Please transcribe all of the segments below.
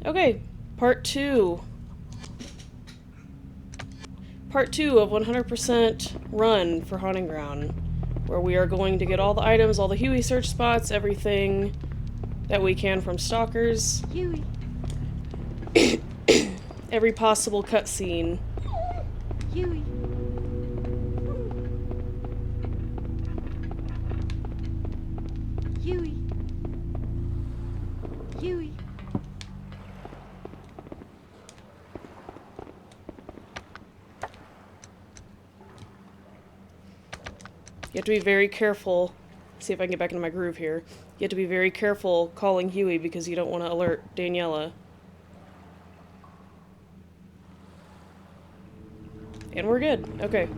Okay, part 2. Part 2 of 100% run for Haunting Ground, where we are going to get all the items, all the Hewie search spots, everything that we can from stalkers. Hewie. Every possible cutscene. Hewie. Hewie. Hewie. You have to be very careful. See if I can get back into my groove here. You have to be very careful calling Hewie because you don't want to alert Daniella. And we're good. Okay.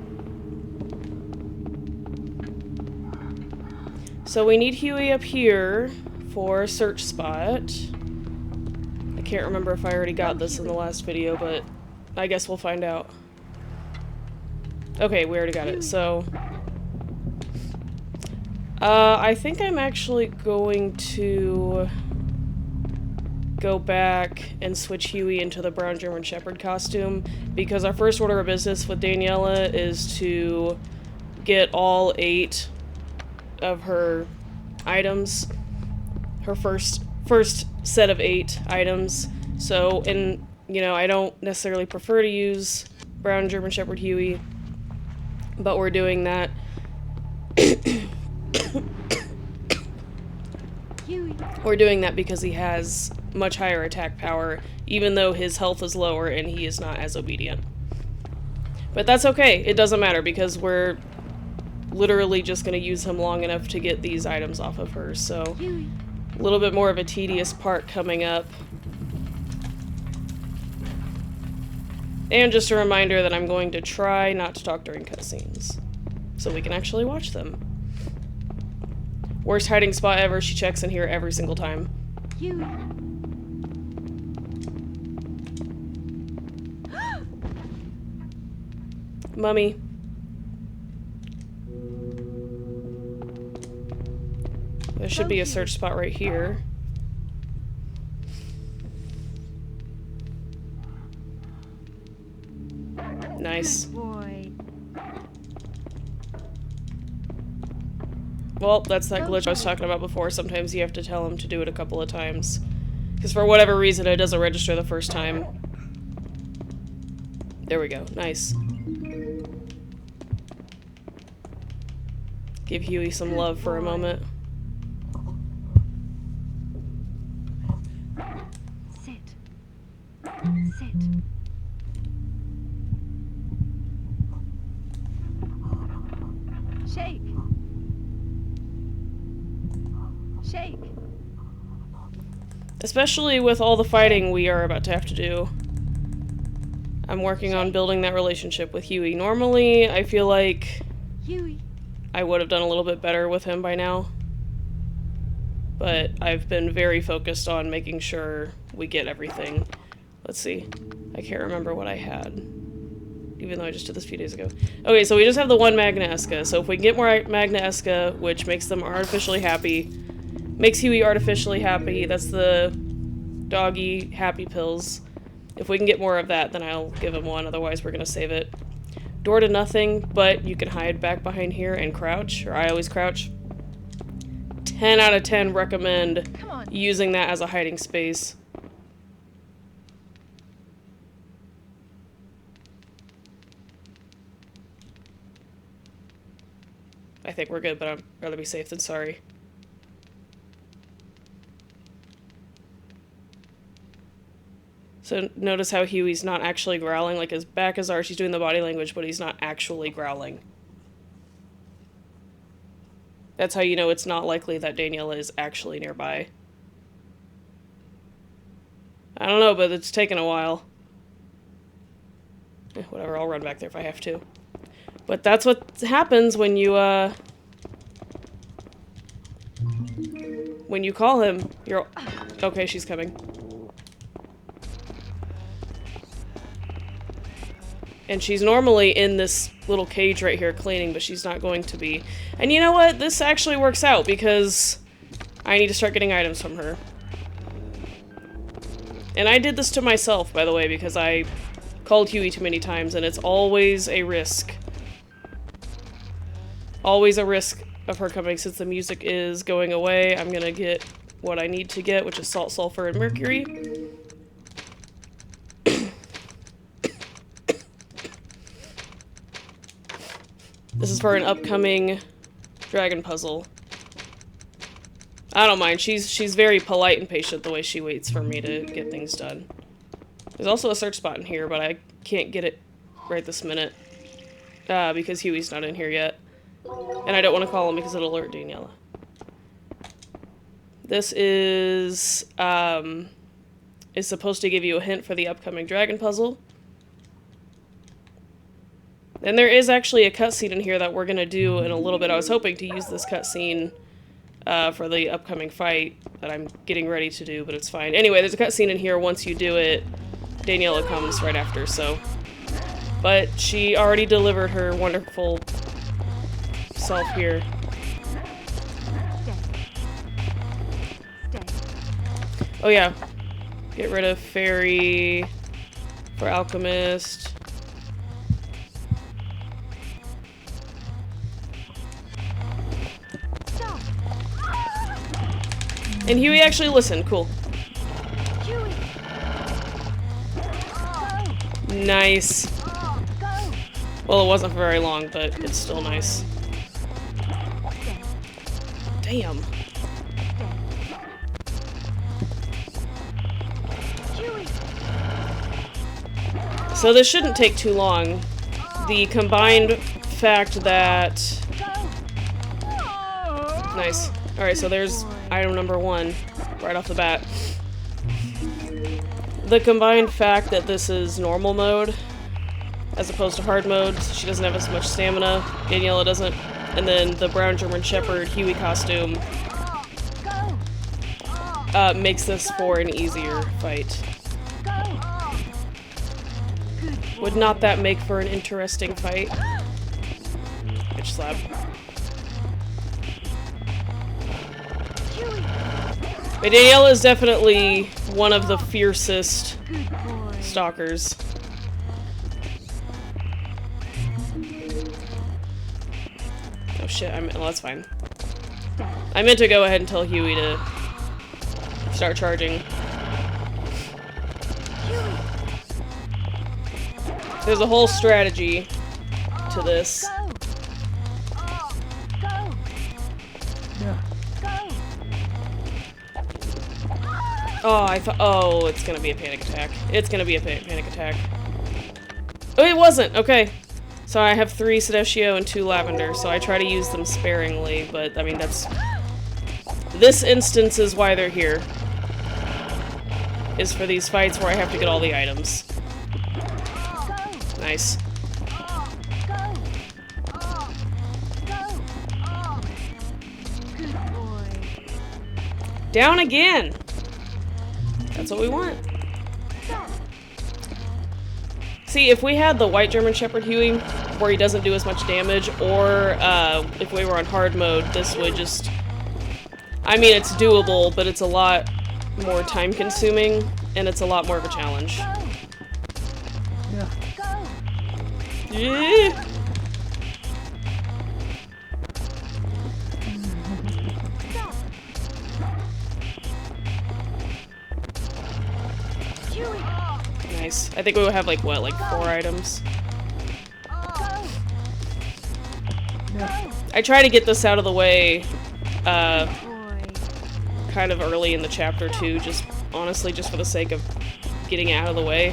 So we need Hewie up here for a search spot. I can't remember if I already got this in the last video, but I guess we'll find out. Okay, we already got it. So I think I'm actually going to go back and switch Hewie into the brown German Shepherd costume, because our first order of business with Daniella is to get all 8 of her items, her first set of 8 items. So, and you know, I don't necessarily prefer to use brown German Shepherd Hewie, but we're doing that. We're doing that because he has much higher attack power, even though his health is lower and he is not as obedient. But that's okay, it doesn't matter, because we're literally just going to use him long enough to get these items off of her, so a little bit more of a tedious part coming up. And just a reminder that I'm going to try not to talk during cutscenes, so we can actually watch them. Worst hiding spot ever, she checks in here every single time. Mummy. There should be a search spot right here. Nice. Good boy. Well, that's that glitch I was talking about before. Sometimes you have to tell him to do it a couple of times, because for whatever reason it doesn't register the first time. There we go. Nice. Give Hewie some love for a moment. Sit. Sit. Shake. Shake. Especially with all the fighting we are about to have to do. I'm working on building that relationship with Hewie. Normally, I feel like Hewie. I would have done a little bit better with him by now. But I've been very focused on making sure we get everything. Let's see. I can't remember what I had, even though I just did this a few days ago. Okay, so we just have the 1 Magna Esca. So if we can get more Magna Esca, which makes them artificially happy, makes Hewie artificially happy, that's the doggy happy pills. If we can get more of that, then I'll give him 1, otherwise we're gonna save it. Door to nothing, but you can hide back behind here and crouch, or I always crouch. 10 out of 10 recommend using that as a hiding space. I think we're good, but I'd rather be safe than sorry. So notice how Hewie's not actually growling, like his back is arched, he's doing the body language, but he's not actually growling. That's how you know it's not likely that Daniella is actually nearby. I don't know, but it's taken a while. Whatever, I'll run back there if I have to. But that's what happens when you call him. You're... Okay, she's coming. And she's normally in this little cage right here cleaning, but she's not going to be. And you know what? This actually works out because I need to start getting items from her. And I did this to myself, by the way, because I called Hewie too many times, and it's always a risk. Always a risk of her coming. Since the music is going away, I'm gonna get what I need to get, which is salt, sulfur, and mercury. This is for an upcoming dragon puzzle. I don't mind. She's very polite and patient the way she waits for me to get things done. There's also a search spot in here, but I can't get it right this minute. Because Huey's not in here yet. And I don't want to call him because it'll alert Daniella. This is supposed to give you a hint for the upcoming dragon puzzle. And there is actually a cutscene in here that we're going to do in a little bit. I was hoping to use this cutscene for the upcoming fight that I'm getting ready to do, but it's fine. Anyway, there's a cutscene in here. Once you do it, Daniella comes right after, so... But she already delivered her wonderful self here. Oh yeah. Get rid of Fairy for Alchemist. And Hewie actually listened. Cool. Nice. Well, it wasn't for very long, but it's still nice. Damn. So this shouldn't take too long. The combined fact that... Nice. Alright, so there's item number 1, right off the bat. The combined fact that this is normal mode, as opposed to hard mode, so she doesn't have as much stamina, Daniella doesn't, and then the brown German Shepherd Hewie costume makes this for an easier fight. Would not that make for an interesting fight? Bitch slap. But Daniella is definitely one of the fiercest stalkers. Oh shit, well, that's fine. I meant to go ahead and tell Hewie to start charging. There's a whole strategy to this. Oh, I thought. Oh, it's gonna be a panic attack. It's gonna be a panic attack. Oh, it wasn't! Okay. So I have 3 Sedetio and 2 Lavender, so I try to use them sparingly, but I mean, that's. This instance is why they're here. Is for these fights where I have to get all the items. Nice. Down again! That's what we want. See, if we had the white German Shepherd Hewie, where he doesn't do as much damage, or if we were on hard mode, this would just... I mean, it's doable, but it's a lot more time-consuming, and it's a lot more of a challenge. Yeah. Nice. I think we would have like what, like 4 items? I try to get this out of the way kind of early in the chapter too, just honestly just for the sake of getting it out of the way.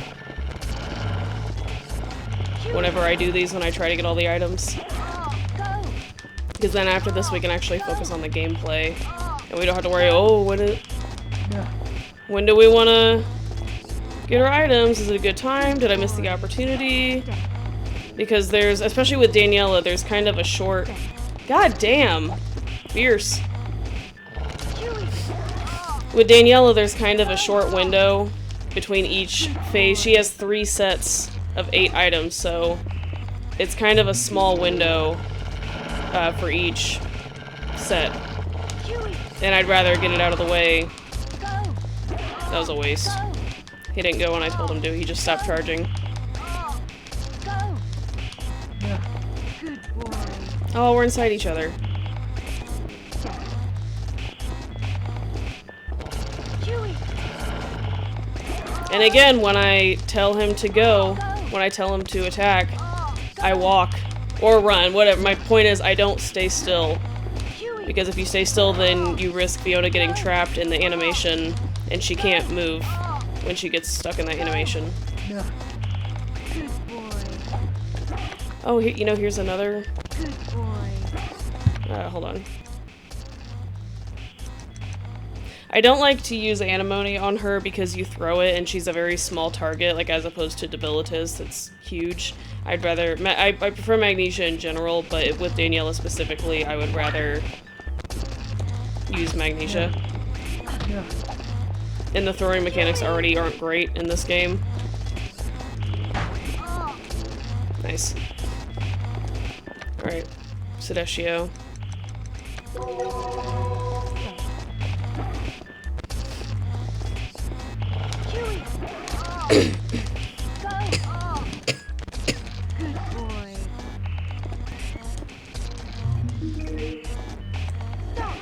Whenever I do these, when I try to get all the items. Because then after this we can actually focus on the gameplay. And we don't have to worry, oh, when do we want to get our items? Is it a good time? Did I miss the opportunity? Because there's, especially with Daniella, there's kind of a short... God damn! Fierce. With Daniella, there's kind of a short window between each phase. She has 3 sets of 8 items, so it's kind of a small window for each set. And I'd rather get it out of the way. That was a waste. He didn't go when I told him to. He just stopped charging. Go. Good boy. Oh, we're inside each other. Hewie. And again, when I tell him to go, when I tell him to attack, I walk or run, whatever. My point is, I don't stay still. Hewie. Because if you stay still, then you risk Fiona getting trapped in the animation, and she can't move when she gets stuck in that animation. Good boy. Oh, you know, here's another. Good boy. Hold on. I don't like to use Anemone on her because you throw it and she's a very small target, like as opposed to Debilitus that's huge. I'd rather... I prefer Magnesia in general, but with Daniella specifically, I would rather use Magnesia. And the throwing mechanics already aren't great in this game. Nice. Alright. Sedestio. Hewie. Go. Good boy. Stop.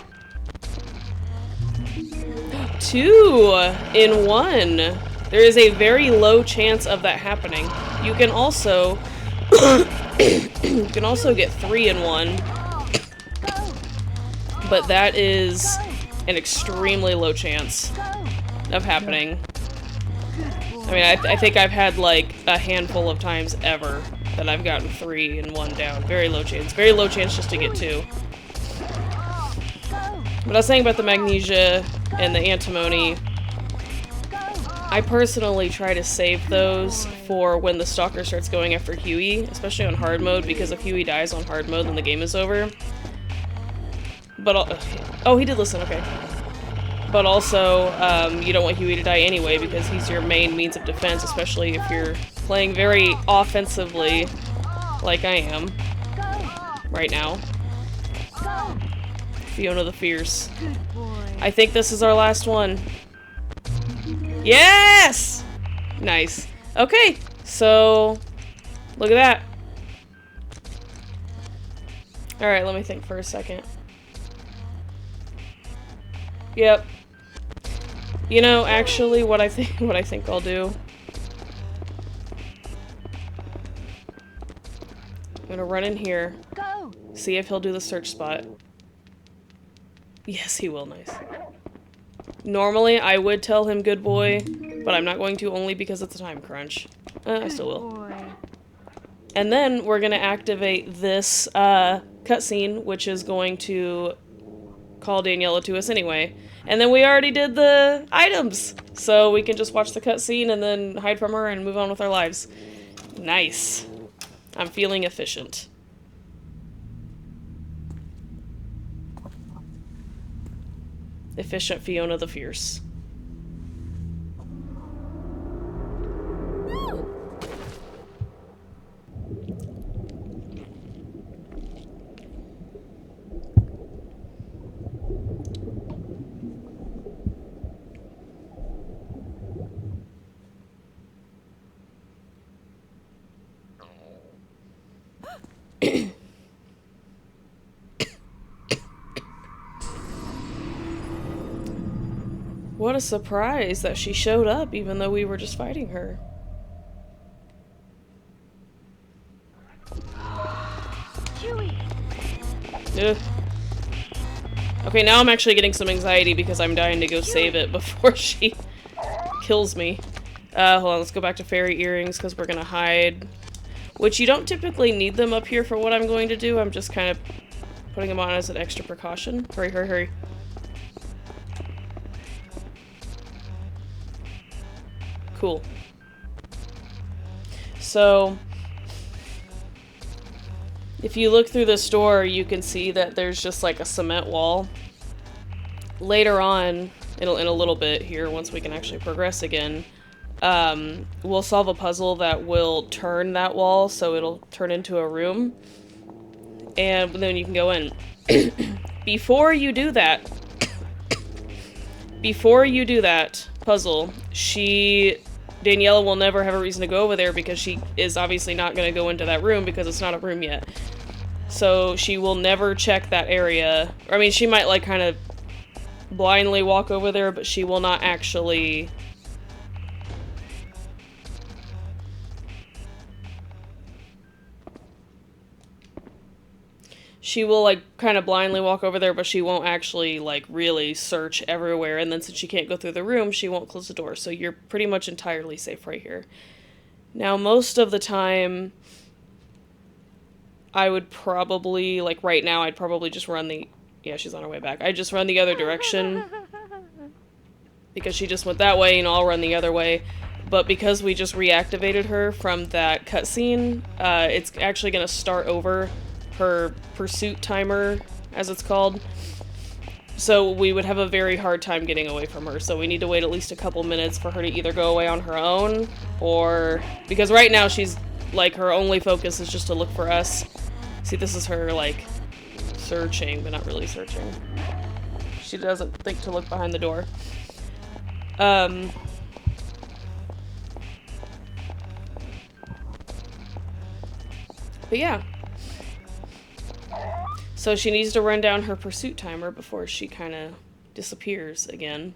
2 in 1. There is a very low chance of that happening. You can also get 3 in 1, but that is an extremely low chance of happening. I mean, I think I've had like a handful of times ever that I've gotten 3 in 1 down. Very low chance. Very low chance just to get 2. But I was saying about the Magnesia and the Antimony, I personally try to save those for when the Stalker starts going after Hewie, especially on hard mode, because if Hewie dies on hard mode, then the game is over. But, oh, he did listen, okay. But also, you don't want Hewie to die anyway, because he's your main means of defense, especially if you're playing very offensively, like I am, right now. Fiona the Fierce. I think this is our last one. Yes! Nice. Okay, so look at that. Alright, let me think for a second. Yep. You know, actually what I think I'll do. I'm gonna run in here. Go. See if he'll do the search spot. Yes, he will. Nice. Normally, I would tell him good boy, but I'm not going to only because it's a time crunch. I still will. Boy. And then we're going to activate this cutscene, which is going to call Daniella to us anyway. And then we already did the items, so we can just watch the cutscene and then hide from her and move on with our lives. Nice. I'm feeling efficient. Efficient Fiona the Fierce. What a surprise that she showed up even though we were just fighting her. Hewie. Ugh. Okay, now I'm actually getting some anxiety because I'm dying to go save it before she kills me. Hold on, let's go back to fairy earrings because we're gonna hide. Which you don't typically need them up here for what I'm going to do. I'm just kind of putting them on as an extra precaution. Hurry, hurry, hurry. Cool. So, if you look through this door, you can see that there's just like a cement wall. Later on, in a little bit here, once we can actually progress again, we'll solve a puzzle that will turn that wall, so it'll turn into a room. And then you can go in. Before you do that puzzle, she Daniella will never have a reason to go over there because she is obviously not going to go into that room because it's not a room yet. So she will never check that area. I mean, she might like kind of blindly walk over there, but she will not actually... She will, like, kind of blindly walk over there, but she won't actually, like, really search everywhere. And then since she can't go through the room, she won't close the door. So you're pretty much entirely safe right here. Now, most of the time, I would probably, like, right now, I'd probably just run the... Yeah, she's on her way back. I'd just run the other direction. Because she just went that way, and I'll run the other way. But because we just reactivated her from that cutscene, it's actually going to start over her pursuit timer, as it's called. So we would have a very hard time getting away from her. So we need to wait at least a couple minutes for her to either go away on her own, or... Because right now she's, like, her only focus is just to look for us. See, this is her, like, searching, but not really searching. She doesn't think to look behind the door. But yeah. So she needs to run down her pursuit timer before she kind of disappears again.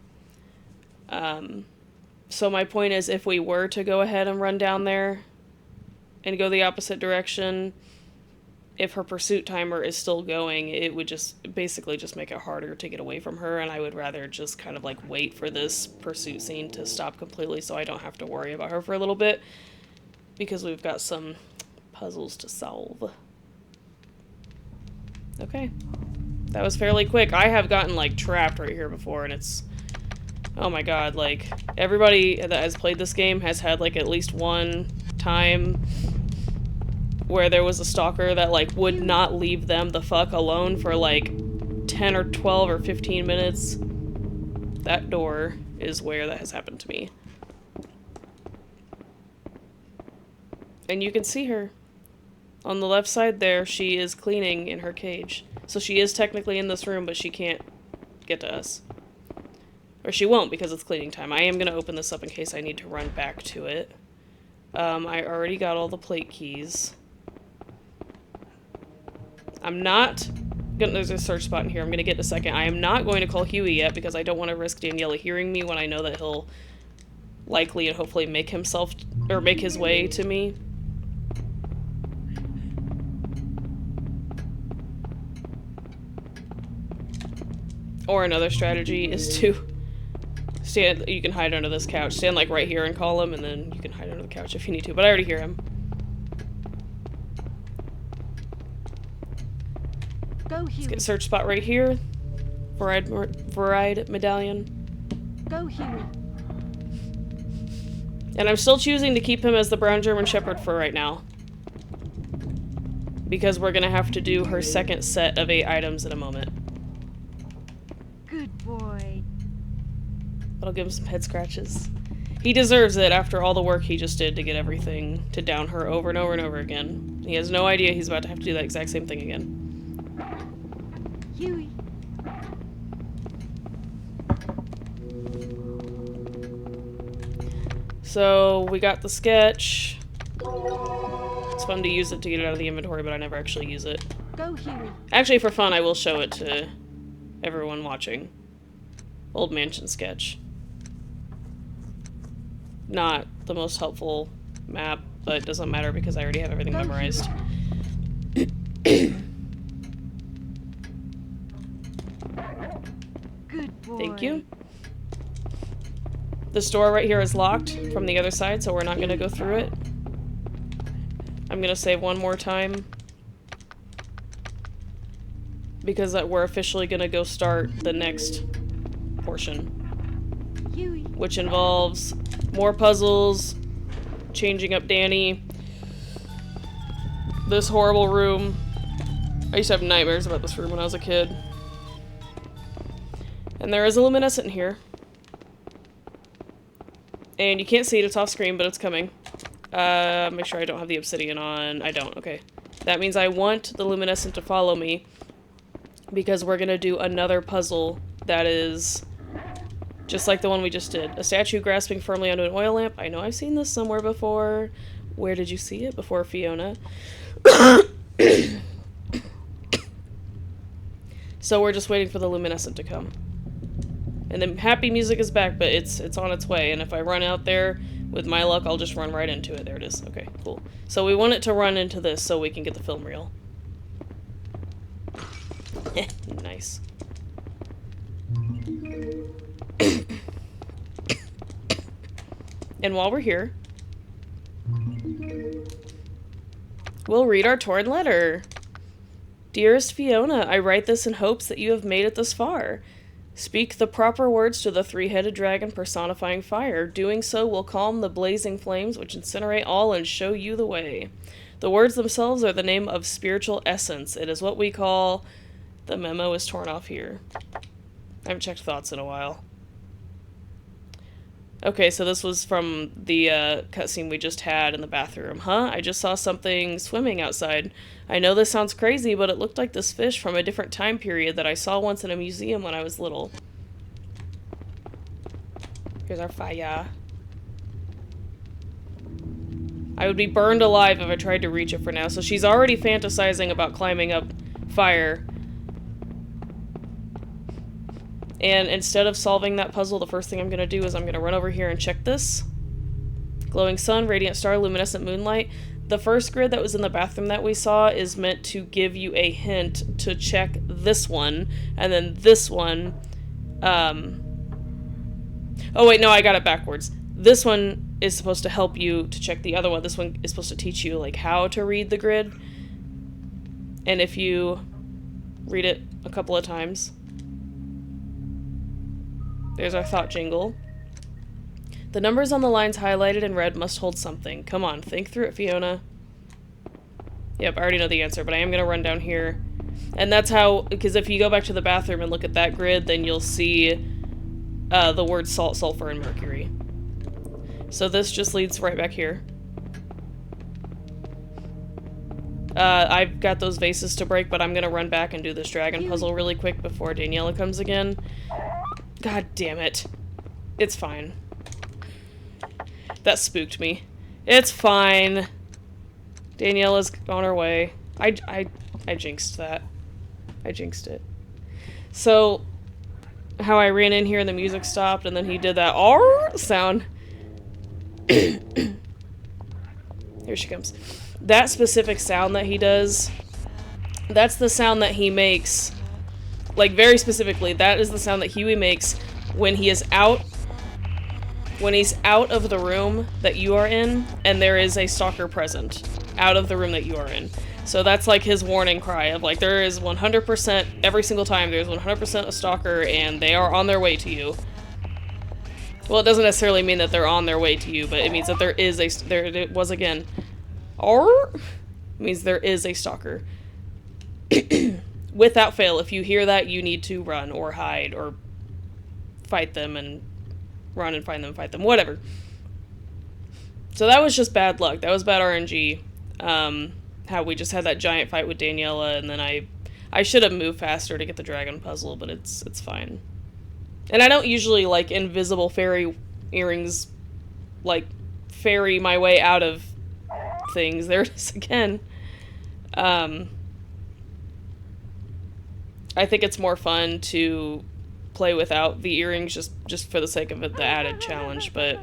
So my point is, if we were to go ahead and run down there and go the opposite direction, if her pursuit timer is still going, it would just basically just make it harder to get away from her, and I would rather just kind of like wait for this pursuit scene to stop completely so I don't have to worry about her for a little bit, because we've got some puzzles to solve. Okay. That was fairly quick. I have gotten, like, trapped right here before, and it's... Oh my god, like, everybody that has played this game has had, like, at least one time where there was a stalker that, like, would not leave them the fuck alone for, like, 10 or 12 or 15 minutes. That door is where that has happened to me. And you can see her. On the left side there, she is cleaning in her cage. So she is technically in this room, but she can't get to us. Or she won't because it's cleaning time. I am going to open this up in case I need to run back to it. I already got all the plate keys. I'm not... There's a search spot in here I'm going to get in a second. I am not going to call Hewie yet because I don't want to risk Daniella hearing me when I know that he'll likely and hopefully make himself... or make his way to me. Or another strategy is to stand, you can hide under this couch. Stand like right here and call him, and then you can hide under the couch if you need to, but I already hear him. Go, Let's Hewie. get a search spot right here. Varied medallion. Go, Hewie. And I'm still choosing to keep him as the brown German Shepherd for right now. Because we're gonna have to do her second set of 8 items in a moment. Good boy. That'll give him some head scratches. He deserves it after all the work he just did to get everything to down her over and over and over again. He has no idea he's about to have to do that exact same thing again. Hewie. So, we got the sketch. It's fun to use it to get it out of the inventory, but I never actually use it. Go, Hewie. Actually, for fun, I will show it to everyone watching. Old mansion sketch. Not the most helpful map, but it doesn't matter because I already have everything memorized. Good boy. Thank you. This door right here is locked from the other side, so we're not gonna go through it. I'm gonna save one more time. Because we're officially gonna go start the next portion. Hewie. Which involves more puzzles, changing up Danny, this horrible room. I used to have nightmares about this room when I was a kid. And there is a luminescent in here. And you can't see it, it's off screen, but it's coming. Make sure I don't have the obsidian on. I don't, okay. That means I want the luminescent to follow me, because we're gonna do another puzzle that is Just like the one we just did. A statue grasping firmly onto an oil lamp. I know I've seen this somewhere before. Where did you see it before, Fiona? So we're just waiting for the luminescent to come. And then happy music is back, but it's on its way. And if I run out there, with my luck, I'll just run right into it. There it is. Okay, cool. So we want it to run into this so we can get the film reel. Nice. And while we're here, we'll read our torn letter. Dearest Fiona, I write this in hopes that you have made it this far. Speak the proper words to the three-headed dragon personifying fire. Doing so will calm the blazing flames which incinerate all and show you the way. The words themselves are the name of spiritual essence. It is what we call... The memo is torn off here. I haven't checked thoughts in a while. Okay, so this was from the cutscene we just had in the bathroom. Huh? I just saw something swimming outside. I know this sounds crazy, but it looked like this fish from a different time period that I saw once in a museum when I was little. Here's our fire. I would be burned alive if I tried to reach it for now. So she's already fantasizing about climbing up fire. And instead of solving that puzzle, the first thing I'm going to do is I'm going to run over here and check this. Glowing sun, radiant star, luminescent moonlight. The first grid that was in the bathroom that we saw is meant to give you a hint to check this one. And then this one... Oh wait, no, I got it backwards. This one is supposed to help you to check the other one. This one is supposed to teach you, like, how to read the grid. And if you read it a couple of times... There's our thought jingle. The numbers on the lines highlighted in red must hold something. Come on, think through it, Fiona. Yep, I already know the answer, but I am going to run down here. And that's how, because if you go back to the bathroom and look at that grid, then you'll see the words salt, sulfur, and mercury. So this just leads right back here. I've got those vases to break, but I'm going to run back and do this dragon puzzle really quick before Daniella comes again. God damn it. It's fine. That spooked me. It's fine. Daniella's on her way. I jinxed that. I jinxed it. So, how I ran in here and the music stopped and then he did that "arr" sound. Here she comes. That specific sound that he does, that's the sound that he makes. Like, very specifically, that is the sound that Hewie makes when he is out... When he's out of the room that you are in, and there is a stalker present. Out of the room that you are in. So that's like his warning cry of, like, there is 100%, every single time, there's 100% a stalker, and they are on their way to you. Well, it doesn't necessarily mean that they're on their way to you, but it means that there is a... There it was again. Or means there is a stalker. Without fail, if you hear that, you need to run or hide or fight them and run and find them, fight them, whatever. So that was just bad luck. That was bad RNG. How we just had that giant fight with Daniella, and then I should have moved faster to get the dragon puzzle, but it's fine. And I don't usually, like, invisible fairy earrings, like, fairy my way out of things. There it is again. I think it's more fun to play without the earrings just for the sake of it, the added challenge, but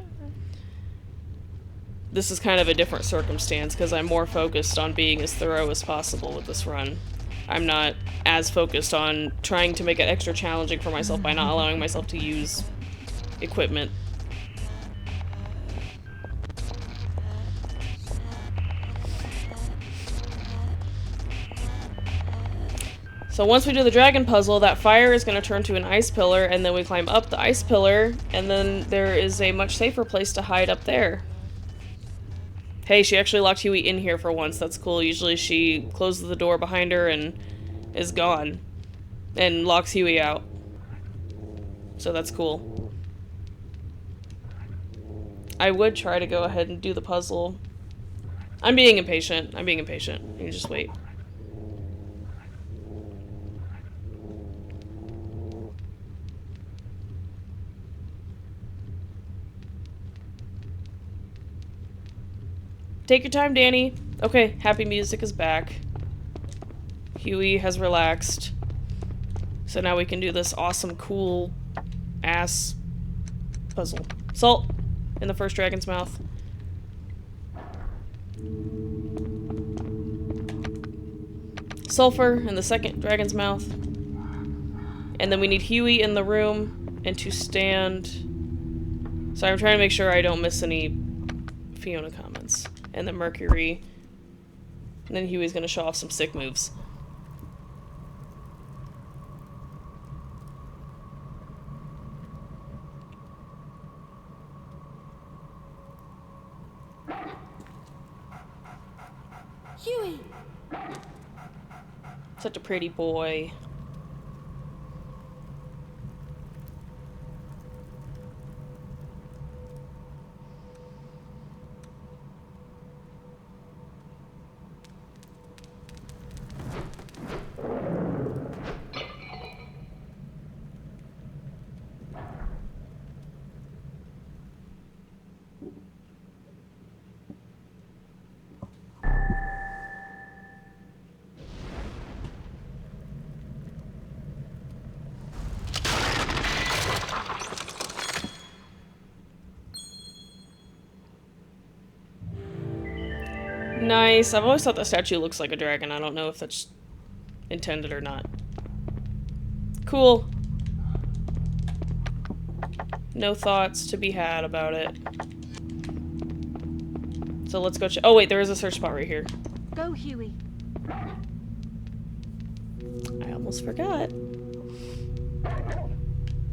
this is kind of a different circumstance because I'm more focused on being as thorough as possible with this run. I'm not as focused on trying to make it extra challenging for myself by not allowing myself to use equipment. So once we do the dragon puzzle, that fire is going to turn to an ice pillar, and then we climb up the ice pillar, and then there is a much safer place to hide up there. Hey, she actually locked Hewie in here for once. That's cool. Usually she closes the door behind her and is gone. And locks Hewie out. So that's cool. I would try to go ahead and do the puzzle. I'm being impatient. I'm being impatient. You just wait. Take your time, Danny. Okay, happy music is back. Hewie has relaxed. So now we can do this awesome, cool ass puzzle. Salt in the first dragon's mouth. Sulfur in the second dragon's mouth. And then we need Hewie in the room and to stand. So I'm trying to make sure I don't miss any Fiona comments. And then Mercury. And then Huey's gonna show off some sick moves. Hewie! Such a pretty boy. Nice. I've always thought that statue looks like a dragon. I don't know if that's intended or not. Cool. No thoughts to be had about it. So let's go check. Oh wait, there is a search spot right here. Go, Hewie. I almost forgot.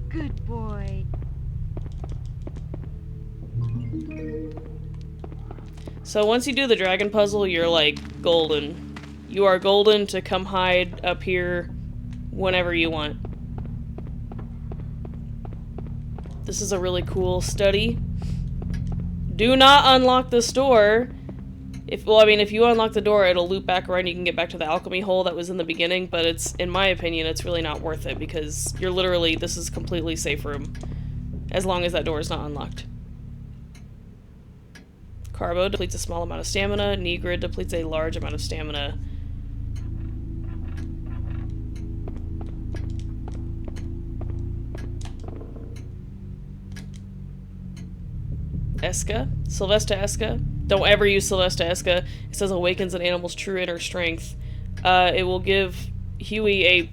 Good boy. So once you do the dragon puzzle, you're like golden. You are golden to come hide up here whenever you want. This is a really cool study. Do not unlock this door. If you unlock the door, it'll loop back around. You can get back to the alchemy hole that was in the beginning, but it's, in my opinion, it's really not worth it because you're literally, this is completely safe room as long as that door is not unlocked. Carbo depletes a small amount of stamina. Negrid depletes a large amount of stamina. Eska? Sylvester Eska? Don't ever use Sylvester Eska. It says awakens an animal's true inner strength. It will give Hewie a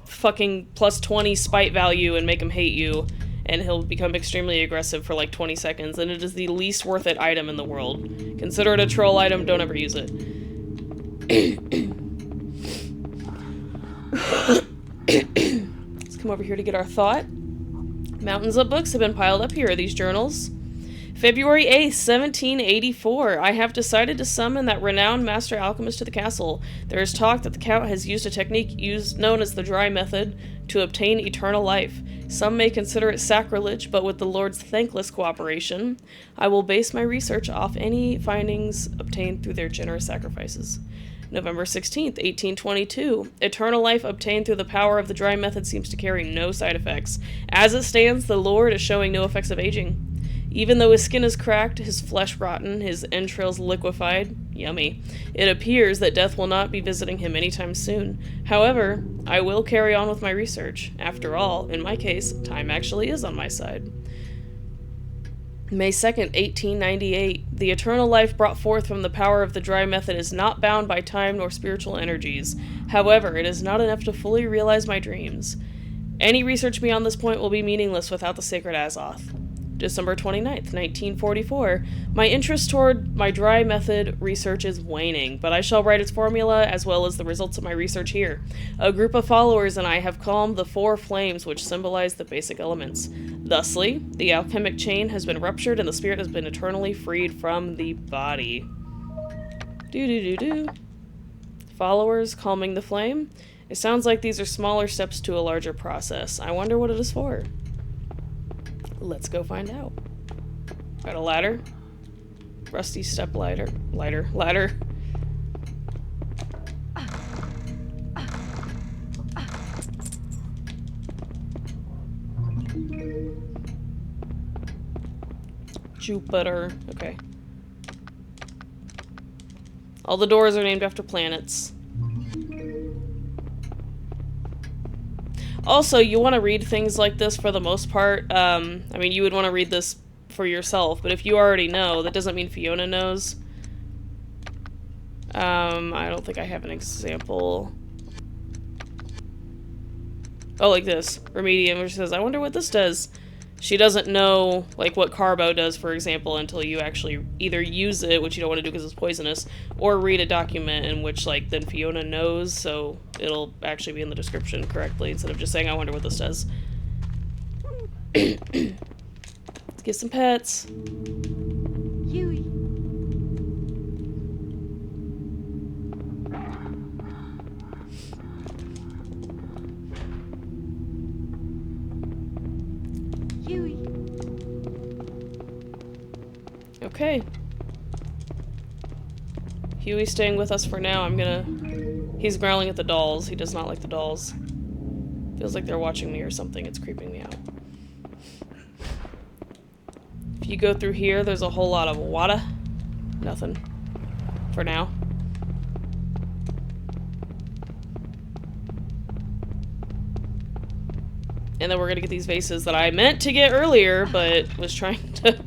fucking plus 20 spite value and make him hate you. And he'll become extremely aggressive for like 20 seconds, and it is the least worth it item in the world. Consider it a troll item, don't ever use it. Let's come over here to get our thought. Mountains of books have been piled up here. Are these journals? February 8th, 1784. I have decided to summon that renowned master alchemist to the castle. There is talk that the Count has used a technique known as the dry method to obtain eternal life. Some may consider it sacrilege, but with the Lord's thankless cooperation, I will base my research off any findings obtained through their generous sacrifices. November 16th, 1822. Eternal life obtained through the power of the dry method seems to carry no side effects. As it stands, the Lord is showing no effects of aging. Even though his skin is cracked, his flesh rotten, his entrails liquefied, yummy, it appears that death will not be visiting him anytime soon. However, I will carry on with my research. After all, in my case, time actually is on my side. May 2nd, 1898. The eternal life brought forth from the power of the dry method is not bound by time nor spiritual energies. However, it is not enough to fully realize my dreams. Any research beyond this point will be meaningless without the sacred Azoth. December 29th, 1944. My interest toward my dry method research is waning, but I shall write its formula as well as the results of my research here. A group of followers and I have calmed the 4 flames which symbolize the basic elements. Thusly, the alchemic chain has been ruptured and the spirit has been eternally freed from the body. Do-do-do-do. Followers calming the flame. It sounds like these are smaller steps to a larger process. I wonder what it is for. Let's go find out. Got a ladder. Rusty step ladder. Ladder. Jupiter. Okay. All the doors are named after planets. Also, you want to read things like this for the most part. I mean, you would want to read this for yourself, but if you already know, that doesn't mean Fiona knows. I don't think I have an example. Oh, like this. Remedium, which says, I wonder what this does. She doesn't know, like, what Carbo does, for example, until you actually either use it, which you don't want to do because it's poisonous, or read a document in which, like, then Fiona knows, so it'll actually be in the description correctly, instead of just saying, I wonder what this does. Let's get some pets. Hewie. Hewie. Okay. Huey's staying with us for now. He's growling at the dolls. He does not like the dolls. Feels like they're watching me or something. It's creeping me out. If you go through here, there's a whole lot of water. Nothing. For now. And then we're gonna get these vases that I meant to get earlier, but was trying to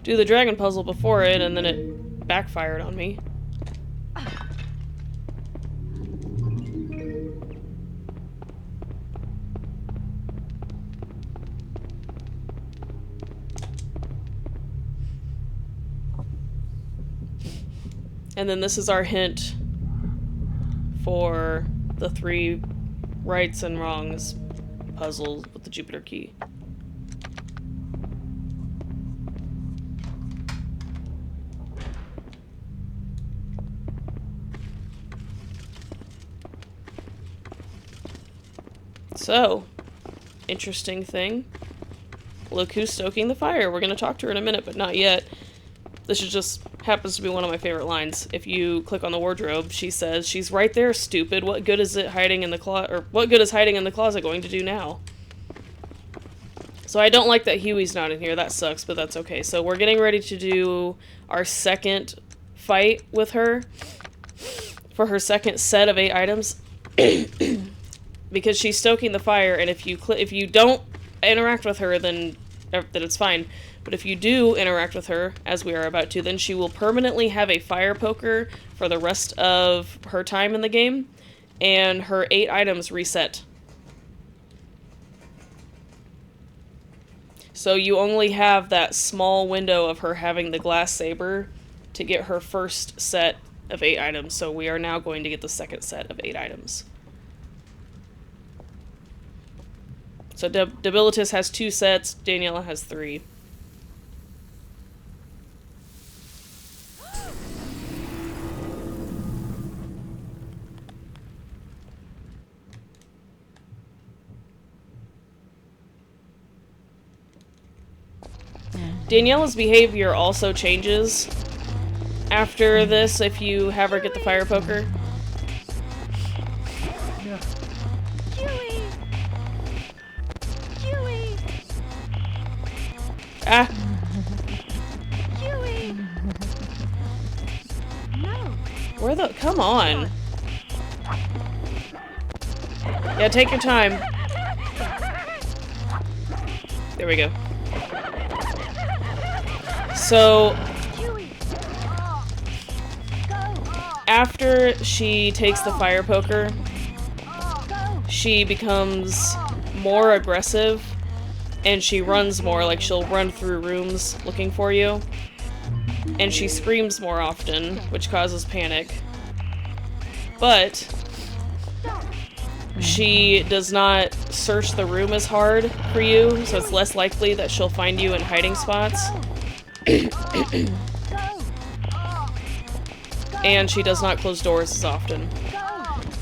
do the dragon puzzle before it, and then it backfired on me. And then this is our hint for the 3 rights and wrongs puzzle with the Jupiter key. So, interesting thing. Look who's stoking the fire. We're gonna talk to her in a minute, but not yet. This is just happens to be one of my favorite lines. If you click on the wardrobe, she says, "She's right there, stupid. What good is it hiding in the closet? Or what good is hiding in the closet going to do now?" So I don't like that Huey's not in here. That sucks, but that's okay. So we're getting ready to do our second fight with her for her second set of 8 items. Because she's stoking the fire, and if you don't interact with her, then it's fine. But if you do interact with her, as we are about to, then she will permanently have a fire poker for the rest of her time in the game, and her 8 items reset. So you only have that small window of her having the glass saber to get her first set of 8 items. So we are now going to get the second set of 8 items. So Debilitus has 2 sets, Daniella has 3. Daniella's behavior also changes after this if you have her get the fire poker. Hewie. Hewie. Ah! Hewie. No. Where the- come on! Yeah, take your time. There we go. So, after she takes the fire poker, she becomes more aggressive, and she runs more, like she'll run through rooms looking for you, and she screams more often, which causes panic. But she does not search the room as hard for you, so it's less likely that she'll find you in hiding spots. And she does not close doors as often.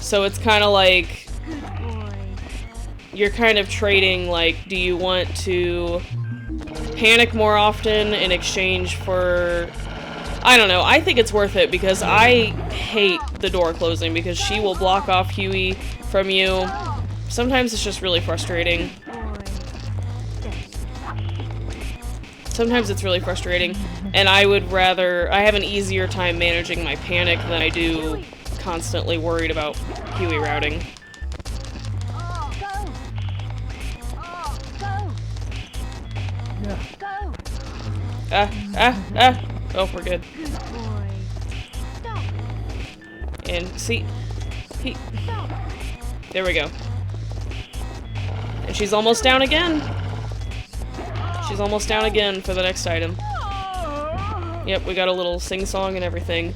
So it's kind of like you're kind of trading, like, do you want to panic more often in exchange for... I don't know, I think it's worth it because I hate the door closing because she will block off Hewie from you. Sometimes it's just really frustrating. Sometimes it's really frustrating, and I have an easier time managing my panic than I do constantly worried about Hewie routing. Oh, we're good. Good boy. Stop. And see, there we go. And she's almost down again. She's almost down again for the next item. Yep, we got a little sing-song and everything.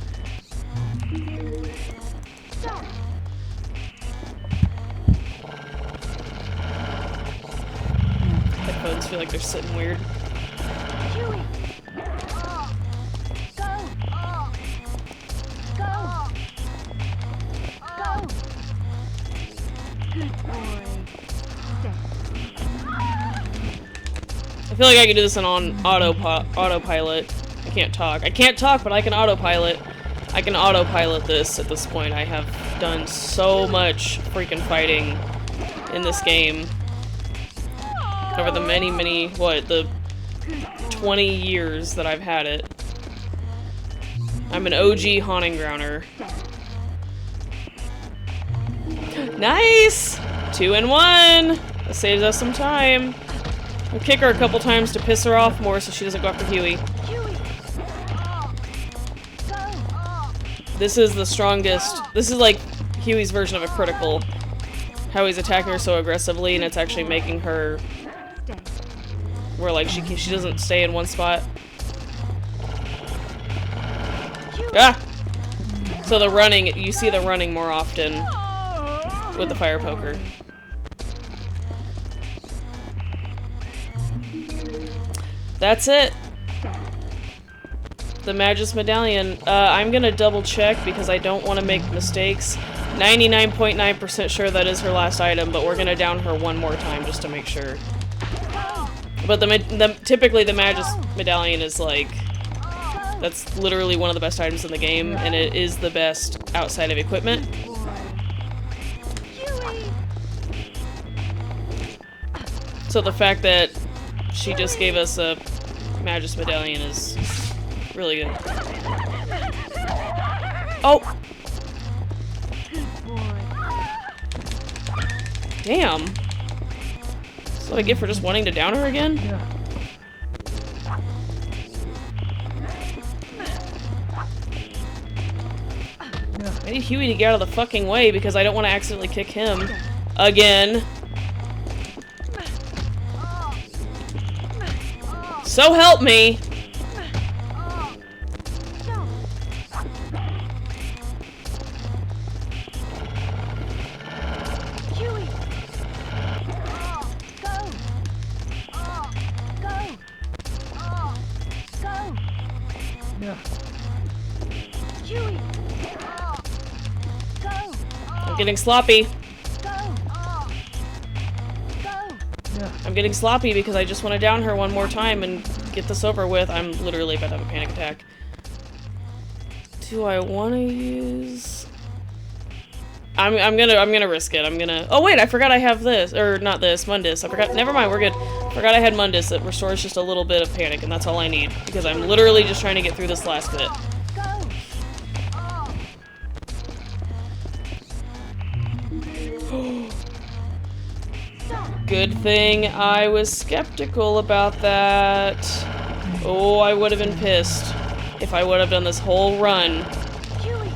Headphones feel like they're sitting weird. Hewie. Go. Go. Go. Good boy. Stay. I feel like I can do this on autopilot. I can't talk. I can't talk, but I can autopilot. I can autopilot this at this point. I have done so much freaking fighting in this game. Over the many, the 20 years that I've had it. I'm an OG haunting grounder. Nice! 2 and 1! That saves us some time. We'll kick her a couple times to piss her off more so she doesn't go after Hewie. This is the strongest. This is like Hewie's version of a critical. How he's attacking her so aggressively and it's actually making her where like she doesn't stay in one spot. Ah! So the running, you see the running more often with the fire poker. That's it. The Magus Medallion. I'm gonna double check because I don't want to make mistakes. 99.9% sure that is her last item, but we're gonna down her one more time just to make sure. But typically the Magus Medallion is like, that's literally one of the best items in the game, and it is the best outside of equipment. So the fact that she just gave us a Magus Medallion is really good. Oh! Damn. That's what I get for just wanting to down her again? I need Hewie to get out of the fucking way because I don't want to accidentally kick him. Again. So help me! I'm getting sloppy. I'm getting sloppy because I just want to down her one more time and get this over with. I'm literally about to have a panic attack. Do I want to use? I'm gonna risk it. Oh wait, I forgot I have this, or not this, Mundus. I forgot. Never mind, we're good. Forgot I had Mundus that restores just a little bit of panic, and that's all I need because I'm literally just trying to get through this last bit. Good thing I was skeptical about that. Oh, I would have been pissed if I would have done this whole run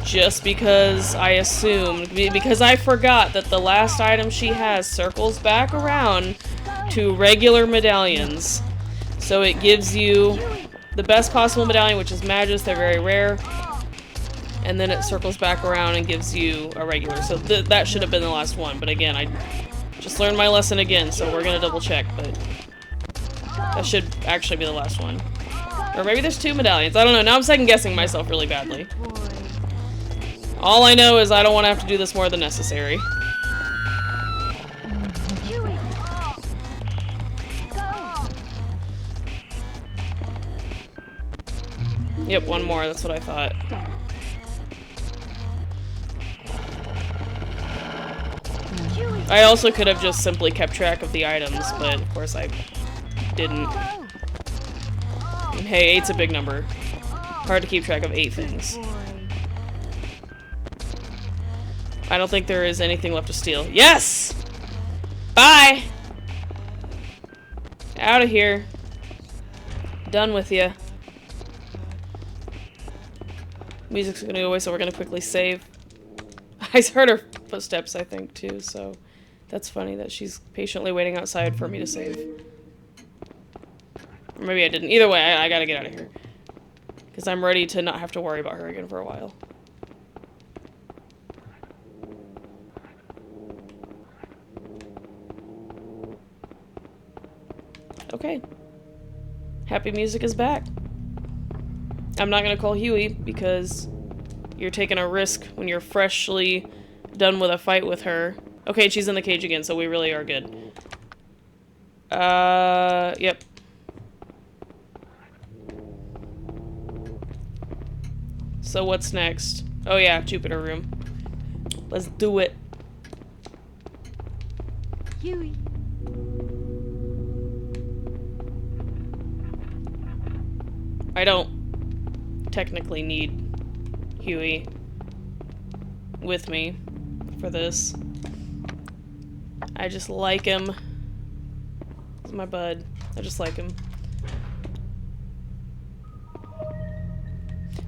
just because I assumed, because I forgot that the last item she has circles back around to regular medallions. So it gives you the best possible medallion, which is Magus, they're very rare. And then it circles back around and gives you a regular. So that should have been the last one, but again, I just learned my lesson again, so we're gonna double check, but that should actually be the last one. Or maybe there's 2 medallions, I don't know, now I'm second guessing myself really badly. All I know is I don't want to have to do this more than necessary. Yep, one more, that's what I thought. I also could have just simply kept track of the items, but of course I didn't. And hey, 8's a big number. Hard to keep track of 8 things. Boy. I don't think there is anything left to steal. Yes! Bye! Out of here. Done with ya. Music's gonna go away, so we're gonna quickly save. I heard her footsteps, I think, too, so that's funny that she's patiently waiting outside for me to save. Or maybe I didn't. Either way, I gotta get out of here. Because I'm ready to not have to worry about her again for a while. Okay. Happy Music is back. I'm not gonna call Hewie because you're taking a risk when you're freshly done with a fight with her. Okay, she's in the cage again, so we really are good. Yep. So what's next? Oh yeah, Jupiter room. Let's do it. Hewie. I don't technically need Hewie with me for this. I just like him. He's my bud. I just like him.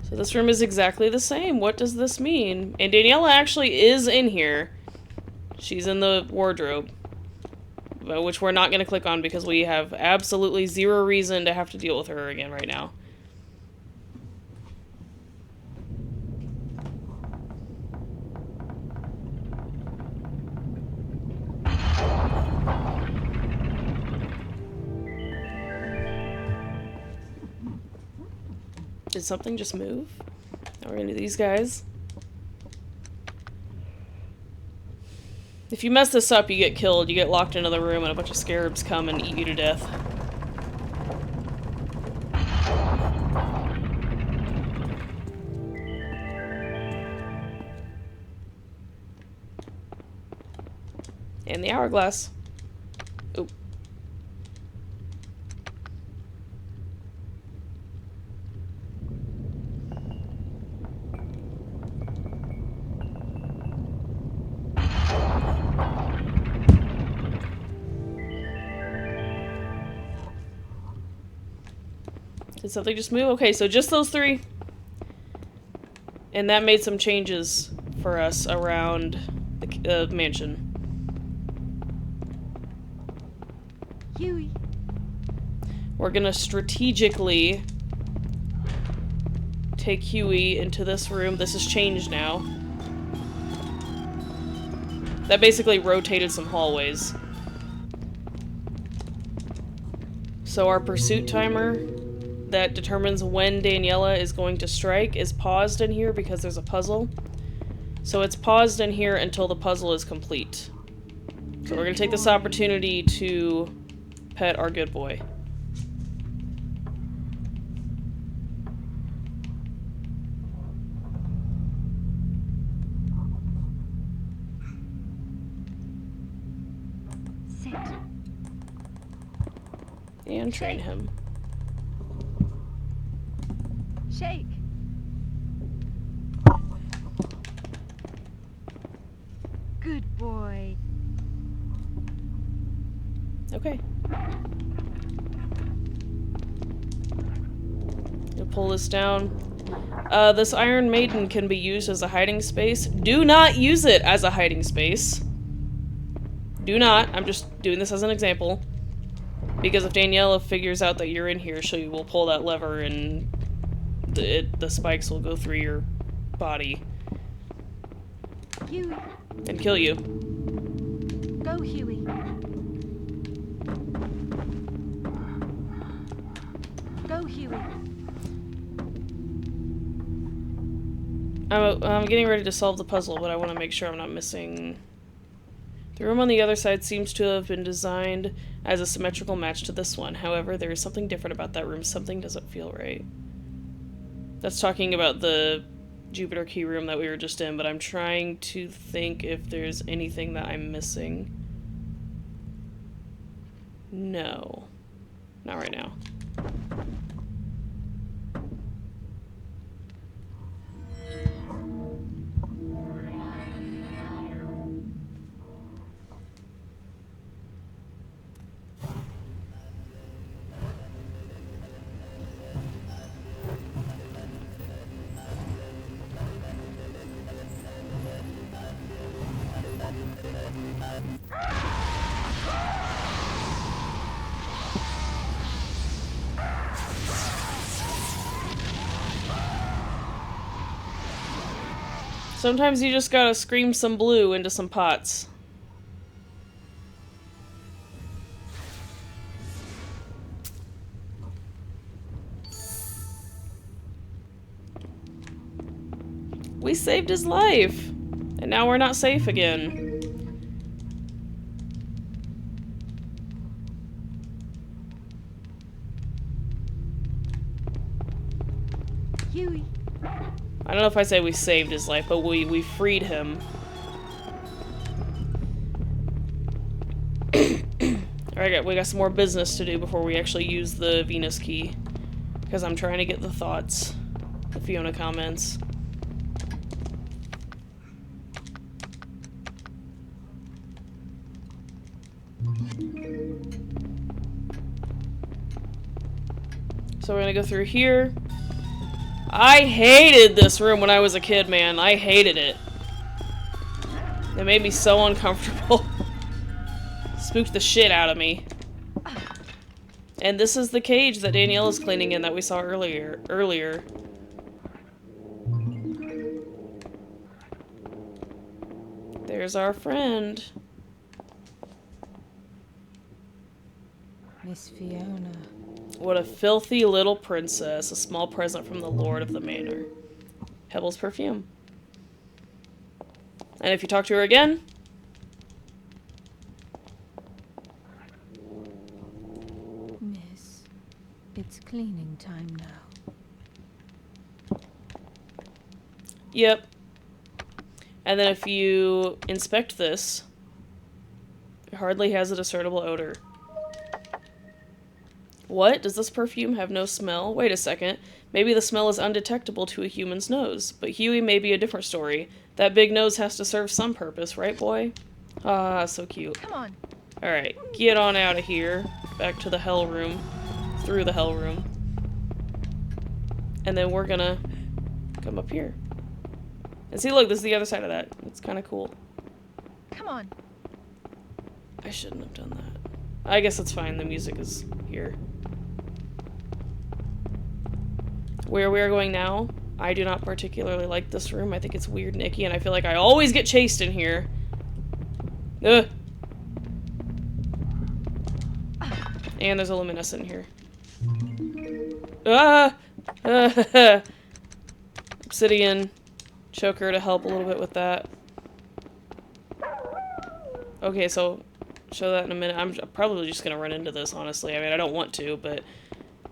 So this room is exactly the same. What does this mean? And Daniella actually is in here. She's in the wardrobe. Which we're not going to click on because we have absolutely zero reason to have to deal with her again right now. Did something just move? Now we're gonna do these guys. If you mess this up, you get killed. You get locked in another room and a bunch of scarabs come and eat you to death. And the hourglass. Oop. Did something just move? Okay, so just those 3. And that made some changes for us around the mansion. Hewie. We're gonna strategically take Hewie into this room. This has changed now. That basically rotated some hallways. So our pursuit timer that determines when Daniella is going to strike is paused in here because there's a puzzle. So it's paused in here until the puzzle is complete. So we're gonna take this opportunity to pet our good boy. Sit. And train him. Shake. Good boy. Okay. You'll pull this down. This Iron Maiden can be used as a hiding space. Do not use it as a hiding space. Do not. I'm just doing this as an example. Because if Daniella figures out that you're in here, she will pull that lever and the spikes will go through your body. Hewie. And kill you. Go, Hewie. Go, Hewie. I'm getting ready to solve the puzzle, but I want to make sure I'm not missing... The room on the other side seems to have been designed as a symmetrical match to this one. However, there is something different about that room. Something doesn't feel right. That's talking about the Jupiter key room that we were just in, but I'm trying to think if there's anything that I'm missing. No. Not right now. Sometimes you just gotta scream some blue into some pots. We saved his life! And now we're not safe again. Hewie. I don't know if I say we saved his life, but we freed him. Alright, we got some more business to do before we actually use the Venus key. Because I'm trying to get the thoughts. The Fiona comments. So we're gonna go through here. I hated this room when I was a kid, man. I hated it. It made me so uncomfortable. Spooked the shit out of me. And this is the cage that Daniella's cleaning in that we saw earlier. There's our friend. Miss Fiona. What a filthy little princess. A small present from the Lord of the Manor. Pebble's perfume. And if you talk to her again... Miss, it's cleaning time now. Yep. And then if you inspect this, it hardly has a discernible odor. What? Does this perfume have no smell? Wait a second. Maybe the smell is undetectable to a human's nose. But Hewie may be a different story. That big nose has to serve some purpose, right, boy? Ah, so cute. Come on. Alright, get on out of here. Back to the hell room. Through the hell room. And then we're gonna come up here. And see, look, this is the other side of that. It's kind of cool. Come on. I shouldn't have done that. I guess it's fine. The music is here. Where we are going now, I do not particularly like this room. I think it's weird and icky, and I feel like I always get chased in here. Ugh. And there's a luminescent here. Ah! Obsidian. Choker to help a little bit with that. Okay, so show that in a minute. I'm probably just gonna run into this, honestly. I mean, I don't want to, but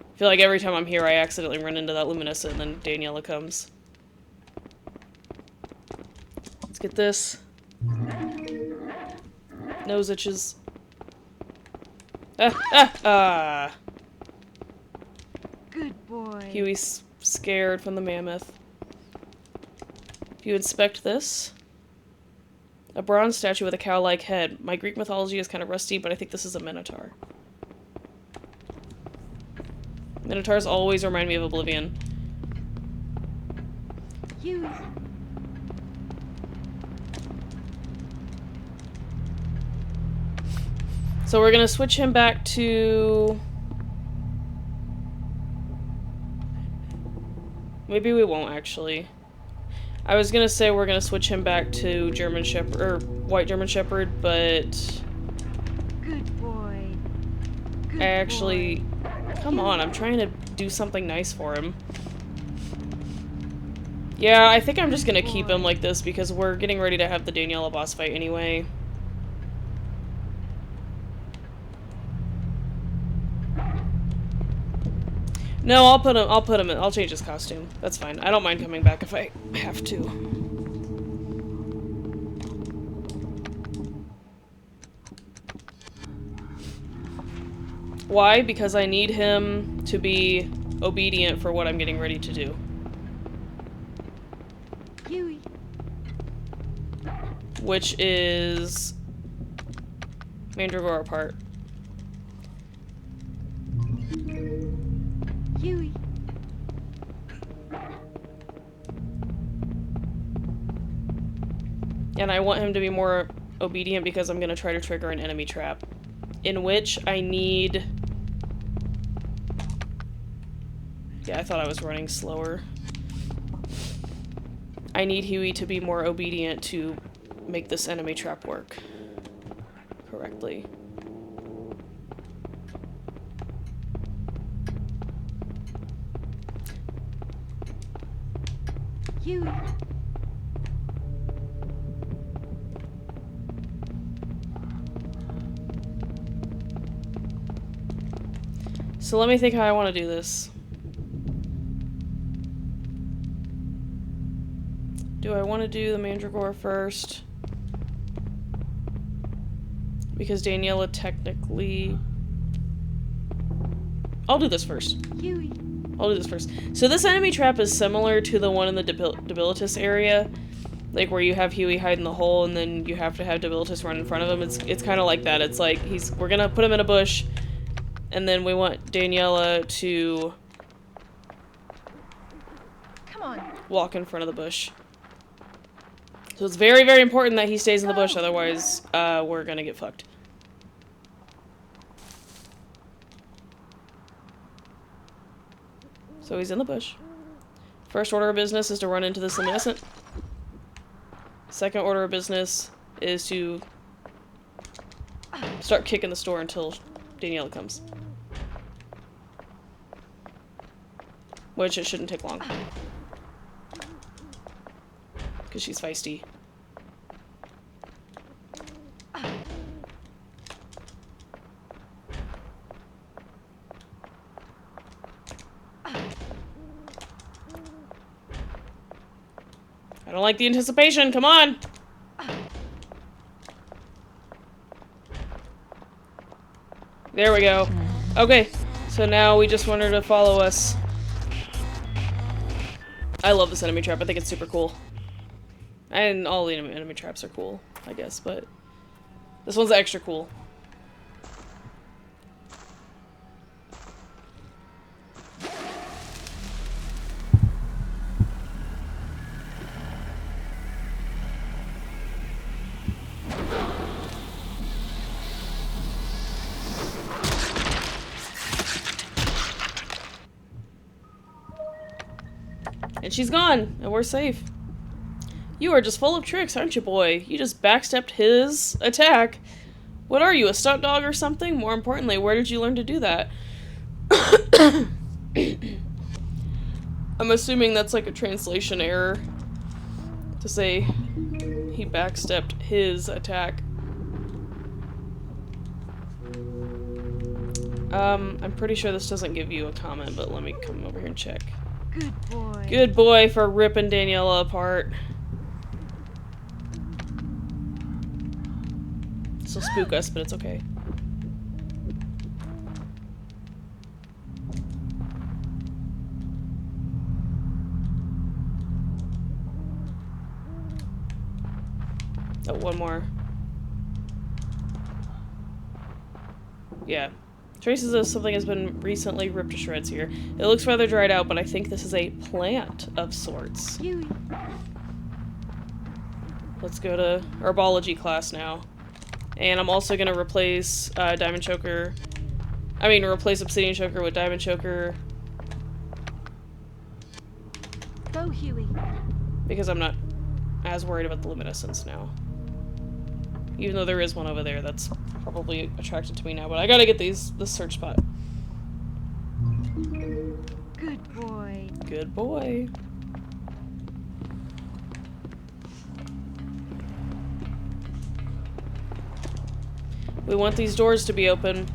I feel like every time I'm here I accidentally run into that luminescent and then Daniella comes. Let's get this. Nose itches. Ah! Good boy. Hewie's scared from the mammoth. If you inspect this, a bronze statue with a cow-like head. My Greek mythology is kind of rusty, but I think this is a minotaur. Minotaurs always remind me of Oblivion. Hewie. So we're gonna switch him back to... Maybe we won't, actually. I was gonna say we're gonna switch him back to German Shepherd, or White German Shepherd, but... Good boy. Good I actually... boy. Come on, I'm trying to do something nice for him. Yeah, I think I'm just gonna keep him like this because we're getting ready to have the Daniella boss fight anyway. No, I'll put him in, I'll change his costume. That's fine. I don't mind coming back if I have to. Why? Because I need him to be obedient for what I'm getting ready to do. Hewie. Which is... Mandragora part. Hewie. And I want him to be more obedient because I'm going to try to trigger an enemy trap. In which I need... Yeah, I thought I was running slower. I need Hewie to be more obedient to make this enemy trap work correctly. Hewie. So let me think how I want to do this. Do I want to do the Mandragora first? Because Daniella technically... I'll do this first. Hewie. I'll do this first. So this enemy trap is similar to the one in the Debilitus area. Like where you have Hewie hide in the hole and then you have to have Debilitus run in front of him. It's kind of like that. It's like we're gonna put him in a bush and then we want Daniella to Come on. walk in front of the bush. So it's very, very important that he stays in the bush, otherwise we're gonna get fucked. So he's in the bush. First order of business is to run into this luminescent. Second order of business is to start kicking the store until Daniella comes. Which it shouldn't take long. Because she's feisty. I don't like the anticipation, come on! There we go. Okay, so now we just want her to follow us. I love this enemy trap, I think it's super cool. And all the enemy traps are cool, I guess, but this one's extra cool. And she's gone, and we're safe. You are just full of tricks, aren't you, boy? You just backstepped his attack. What are you, a stunt dog or something? More importantly, where did you learn to do that? I'm assuming that's like a translation error to say he backstepped his attack. I'm pretty sure this doesn't give you a comment, but let me come over here and check. Good boy. Good boy for ripping Daniella apart. This will spook us, but it's okay. Oh, one more. Yeah. Traces of something has been recently ripped to shreds here. It looks rather dried out, but I think this is a plant of sorts. Hewie. Let's go to herbology class now. And I'm also gonna replace Diamond Choker. Replace Obsidian Choker with Diamond Choker. Go, Hewie. Because I'm not as worried about the luminescence now. Even though there is one over there that's probably attracted to me now, but I gotta get this search spot. Good boy. Good boy. We want these doors to be open,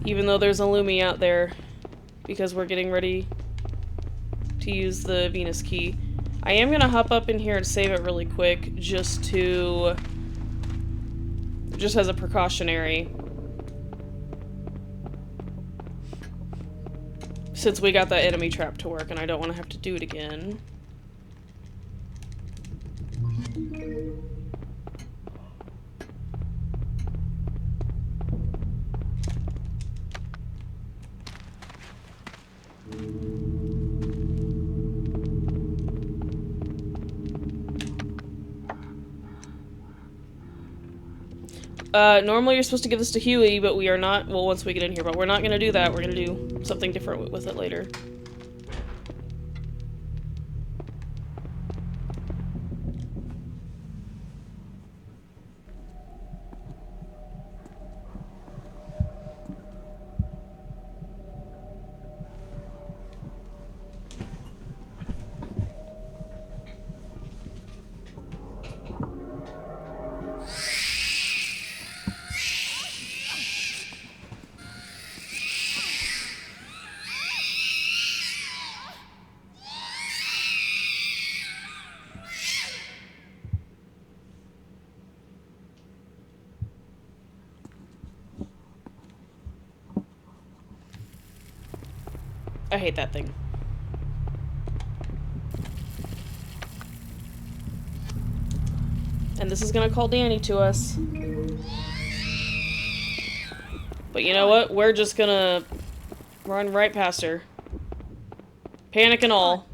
even though there's a Lumi out there, because we're getting ready to use the Venus key. I am gonna hop up in here and save it really quick, just as a precautionary. Since we got that enemy trap to work and I don't want to have to do it again. Normally you're supposed to give this to Hewie, but we are not, well, once we get in here, but we're not gonna do that. We're gonna do something different with it later. I hate that thing. And this is gonna call Danny to us. But you know what? We're just gonna run right past her. Panic and all.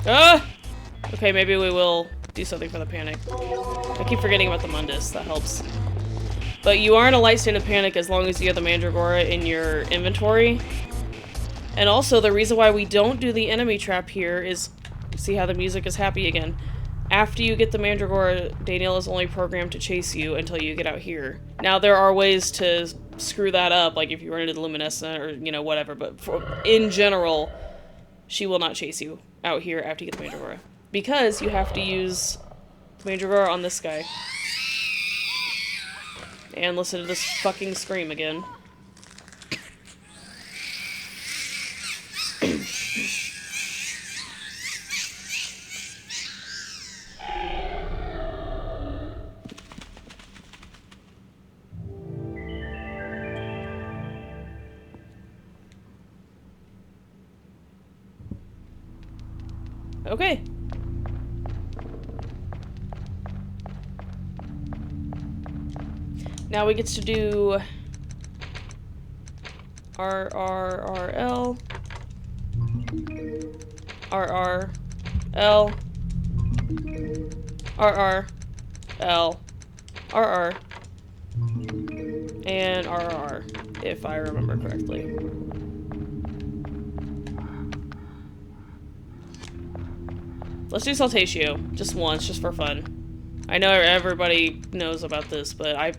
Ah! Okay, maybe we will do something for the panic. I keep forgetting about the Mundus. That helps. But you are in a light state of panic as long as you have the Mandragora in your inventory. And also, the reason why we don't do the enemy trap here is... See how the music is happy again. After you get the Mandragora, Daniella is only programmed to chase you until you get out here. Now, there are ways to screw that up, like if you run into the Luminescent or, you know, whatever, but in general, she will not chase you out here after you get the Mandragora. Because you have to use the Mandragora on this guy. And listen to this fucking scream again. Okay. Now we get to do RRRL, RRL, RRL, RR, and RR, if I remember correctly. Let's do Saltatio, just once, just for fun. I know everybody knows about this, but I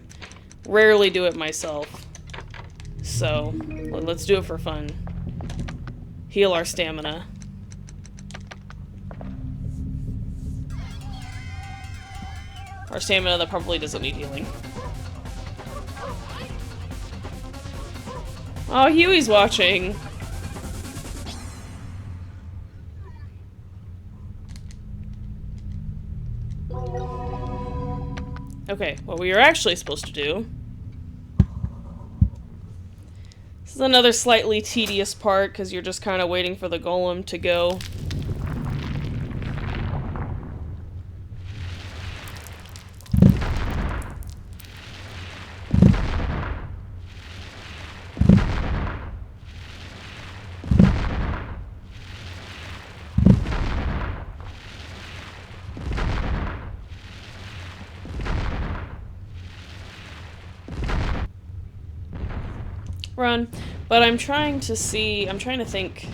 rarely do it myself. So, let's do it for fun. Heal our stamina. Our stamina that probably doesn't need healing. Oh, Hewie's watching. Okay, what we are actually supposed to do... This is another slightly tedious part, because you're just kind of waiting for the golem to go. Run. But I'm trying to think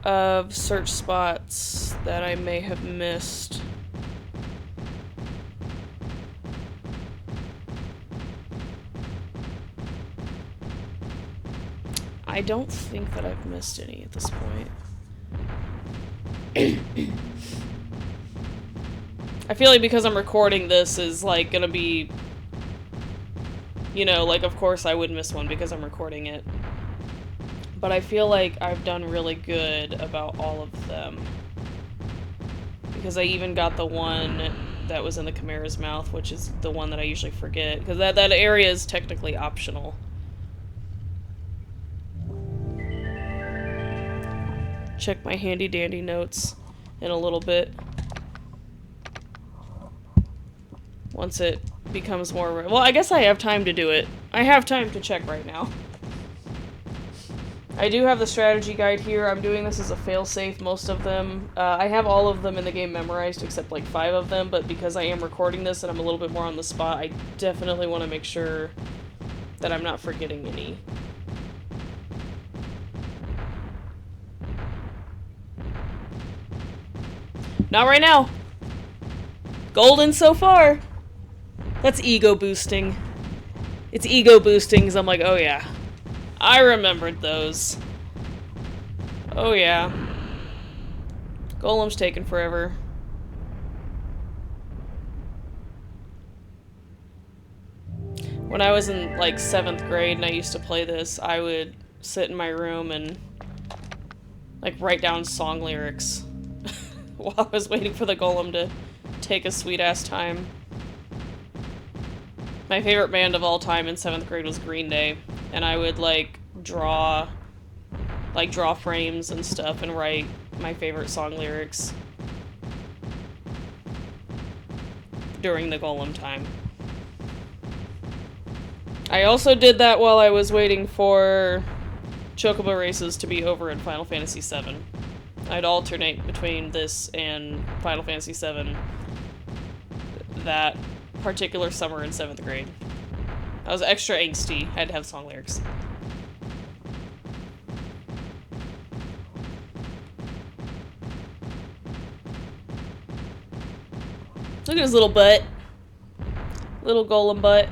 of search spots that I may have missed. I don't think that I've missed any at this point. I feel like because I'm recording this is like gonna be, you know, like, of course I would miss one because I'm recording it. But I feel like I've done really good about all of them. Because I even got the one that was in the Chimera's mouth, which is the one that I usually forget. Because that area is technically optional. Check my handy dandy notes in a little bit. Once it becomes more... Well, I guess I have time to do it. I have time to check right now. I do have the strategy guide here. I'm doing this as a failsafe, most of them. I have all of them in the game memorized, except like 5 of them, but because I am recording this and I'm a little bit more on the spot, I definitely want to make sure that I'm not forgetting any. Not right now! Golden so far! That's ego boosting. It's ego boosting because I'm like, oh yeah. I remembered those. Oh yeah. Golem's taking forever. When I was in like 7th grade and I used to play this, I would sit in my room and like write down song lyrics while I was waiting for the golem to take a sweet ass time. My favorite band of all time in 7th grade was Green Day, and I would like draw frames and stuff and write my favorite song lyrics during the Golem time. I also did that while I was waiting for Chocobo races to be over in Final Fantasy VII. I'd alternate between this and Final Fantasy VII that particular summer in 7th grade. I was extra angsty. I had to have song lyrics. Look at his little butt. Little golem butt.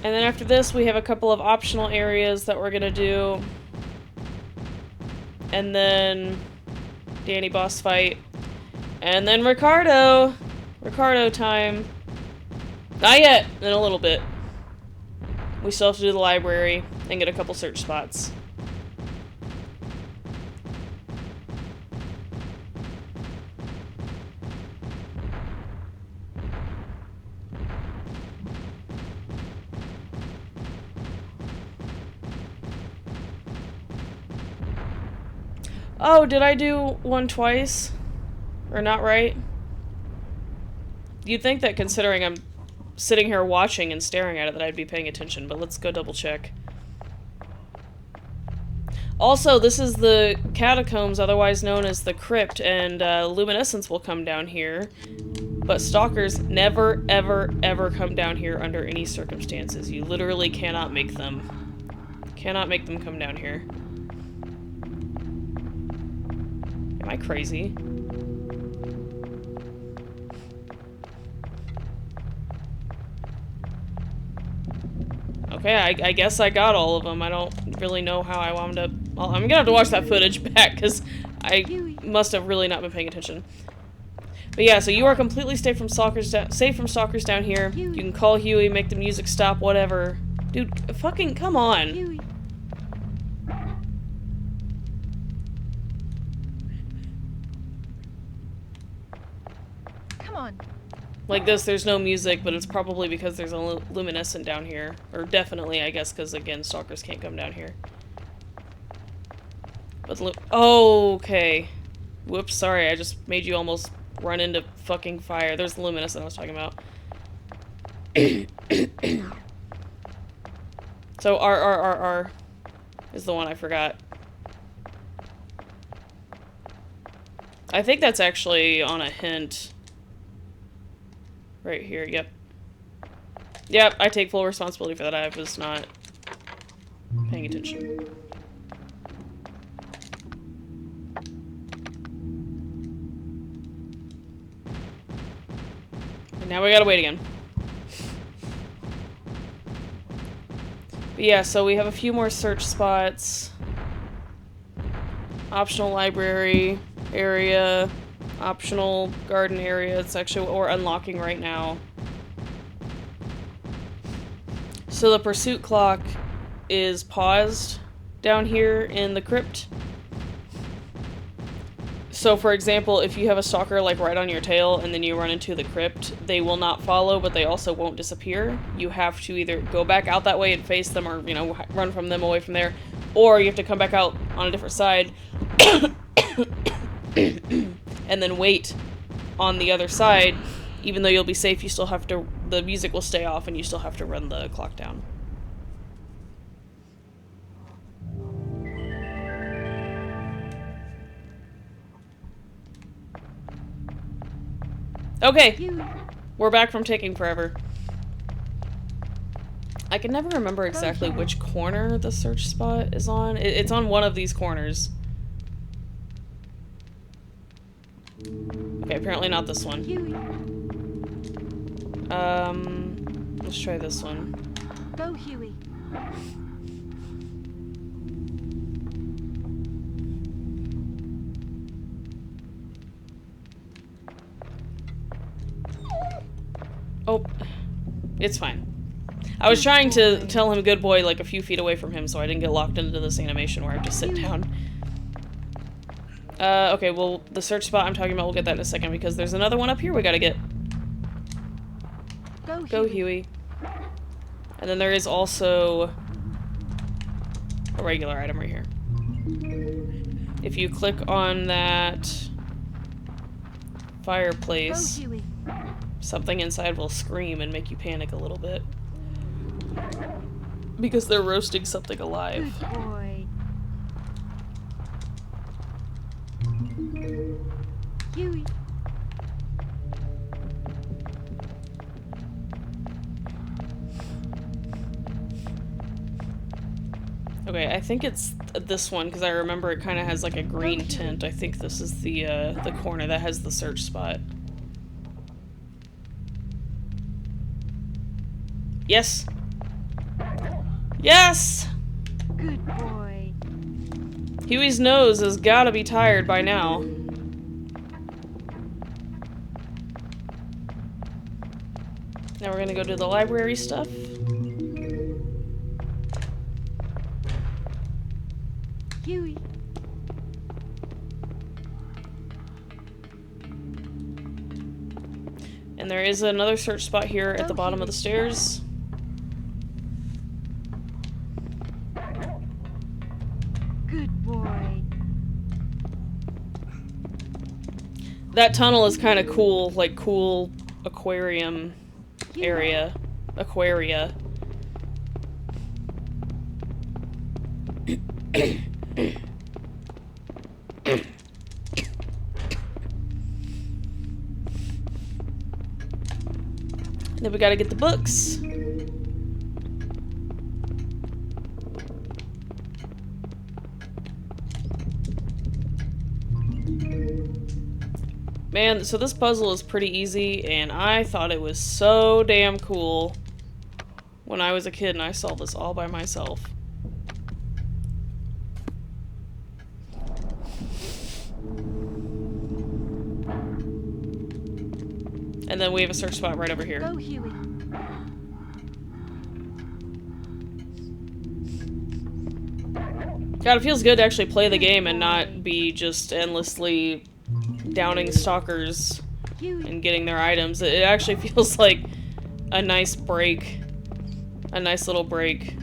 And then after this, we have a couple of optional areas that we're gonna do. And then Danny boss fight. And then Ricardo! Ricardo time. Not yet! In a little bit. We still have to do the library and get a couple search spots. Oh, did I do one twice? Or not right? You'd think that considering I'm sitting here watching and staring at it that I'd be paying attention, but let's go double check. Also, this is the catacombs, otherwise known as the crypt, and luminescence will come down here. But stalkers never, ever, ever come down here under any circumstances. You literally cannot make them. Cannot make them come down here. Am I crazy? Okay, I guess I got all of them. I don't really know how I wound up... Well, I'm gonna have to watch that footage back, because I must have really not been paying attention. But yeah, so you are completely safe from stalkers down here. You can call Hewie, make the music stop, whatever. Dude, fucking come on. Hewie. Come on. Like this, there's no music, but it's probably because there's a luminescent down here. Or definitely, I guess, because, again, stalkers can't come down here. But oh, okay. Whoops, sorry, I just made you almost run into fucking fire. There's the luminescent I was talking about. So, R is the one I forgot. I think that's actually on a hint. Right here, yep. Yep, I take full responsibility for that. I was not paying attention. And now we gotta wait again. But yeah, so we have a few more search spots. Optional library area. Optional garden area. It's actually what we're unlocking right now. So the pursuit clock is paused down here in the crypt. So for example, if you have a stalker like right on your tail and then you run into the crypt, they will not follow, but they also won't disappear. You have to either go back out that way and face them, or, you know, run from them away from there, or you have to come back out on a different side and then wait on the other side. Even though you'll be safe, you still have to, the music will stay off and you still have to run the clock down. Okay, Hewie. we're back from taking forever. I can never remember exactly which corner the search spot is on. It's on one of these corners. Okay, apparently not this one. Hewie. Let's try this one. Go, Hewie. Oh, it's fine. I was trying to tell him good boy like a few feet away from him so I didn't get locked into this animation where I have to sit down. Okay, well, the search spot I'm talking about, we'll get that in a second because there's another one up here we gotta get. Go, Hewie. And then there is also a regular item right here. If you click on that fireplace, something inside will scream and make you panic a little bit. Because they're roasting something alive. Good boy. Hewie. Okay, I think it's this one because I remember it kind of has like a green tint. I think this is the corner that has the search spot. Yes. Yes! Good boy. Huey's nose has gotta be tired by now. Now we're gonna go do the library stuff. Hewie. And there is another search spot here at the bottom of the stairs. Good boy. That tunnel is kind of cool, like cool aquarium area. Aquaria. Then we gotta get the books. Man, so this puzzle is pretty easy, and I thought it was so damn cool when I was a kid and I saw this all by myself. And then we have a search spot right over here. Go, Hewie. God, it feels good to actually play the game and not be just endlessly downing stalkers and getting their items. It actually feels like a nice break. A nice little break.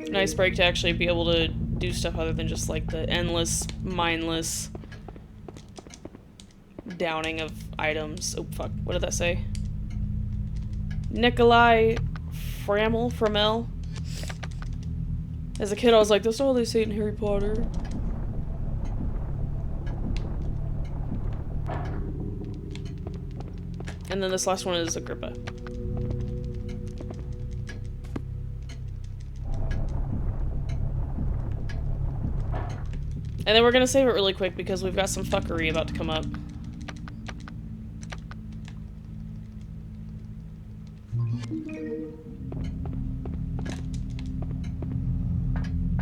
Nice break to actually be able to do stuff other than just like the endless, mindless downing of items. Oh fuck, what did that say? Nikolai Framel? As a kid I was like, that's all they say in Harry Potter. And then this last one is Agrippa. And then we're gonna save it really quick because we've got some fuckery about to come up.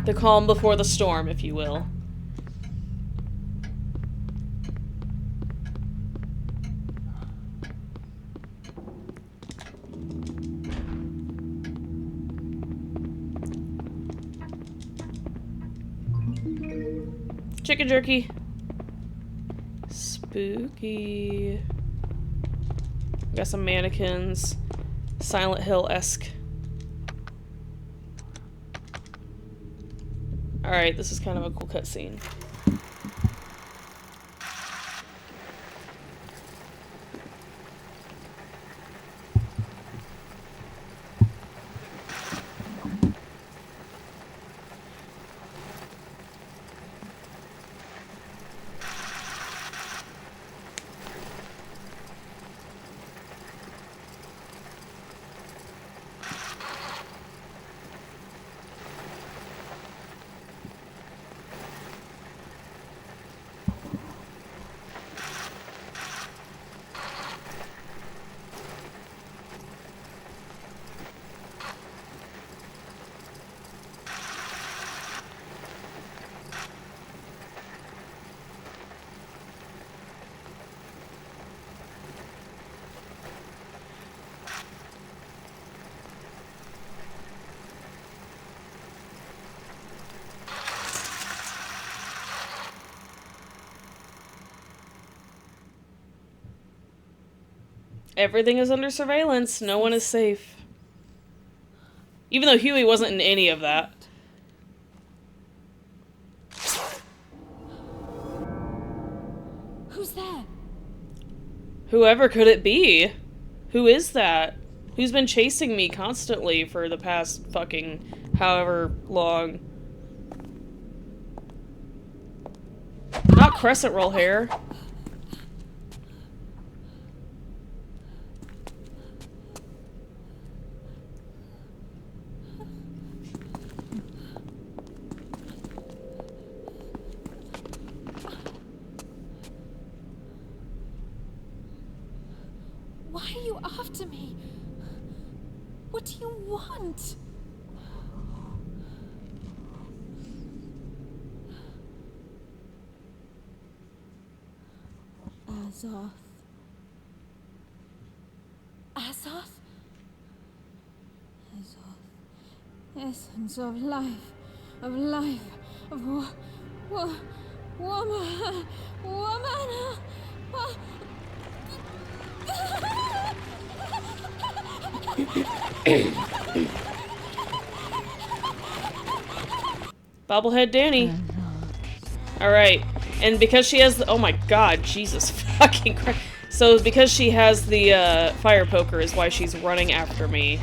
The calm before the storm, if you will. Chicken jerky. Spooky. We got some mannequins. Silent Hill-esque. Alright, this is kind of a cool cutscene. Everything is under surveillance. No one is safe. Even though Hewie wasn't in any of that. Who's there? Whoever could it be? Who is that? Who's been chasing me constantly for the past fucking however long? Not crescent roll hair. Why are you after me? What do you want? Azoth. Azoth? Azoth. Essence of life. Of life. Of woman. Woman. Bobblehead Danny. Alright. And because she has the- oh my god, Jesus fucking Christ. So because she has the fire poker is why she's running after me.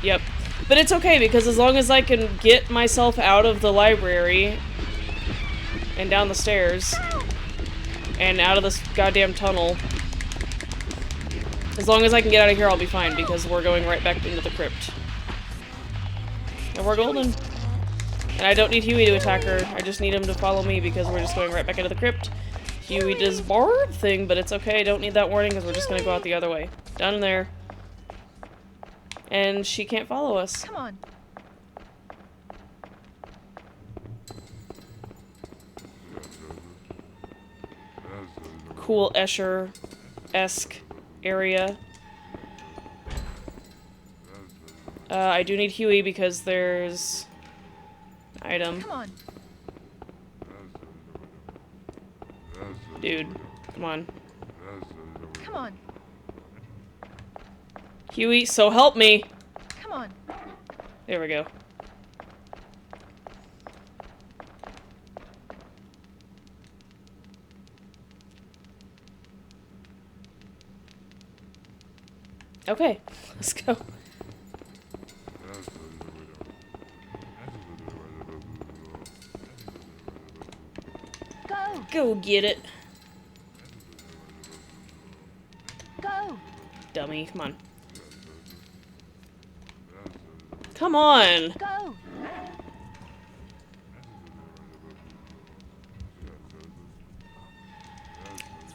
Yep. But it's okay because as long as I can get myself out of the library and down the stairs and out of this goddamn tunnel, as long as I can get out of here I'll be fine because we're going right back into the crypt. And we're golden. And I don't need Hewie to attack her. I just need him to follow me because we're just going right back into the crypt. Hewie does barb thing, but it's okay. I don't need that warning because we're just going to go out the other way. Down there. And she can't follow us. Come on. Cool Escher-esque area. I do need Hewie because there's an item. Come on. Dude, come on. Come on. Hewie, so help me! Come on. There we go. Okay, let's go. Go! Go get it. Go! Dummy, come on. Come on! Go!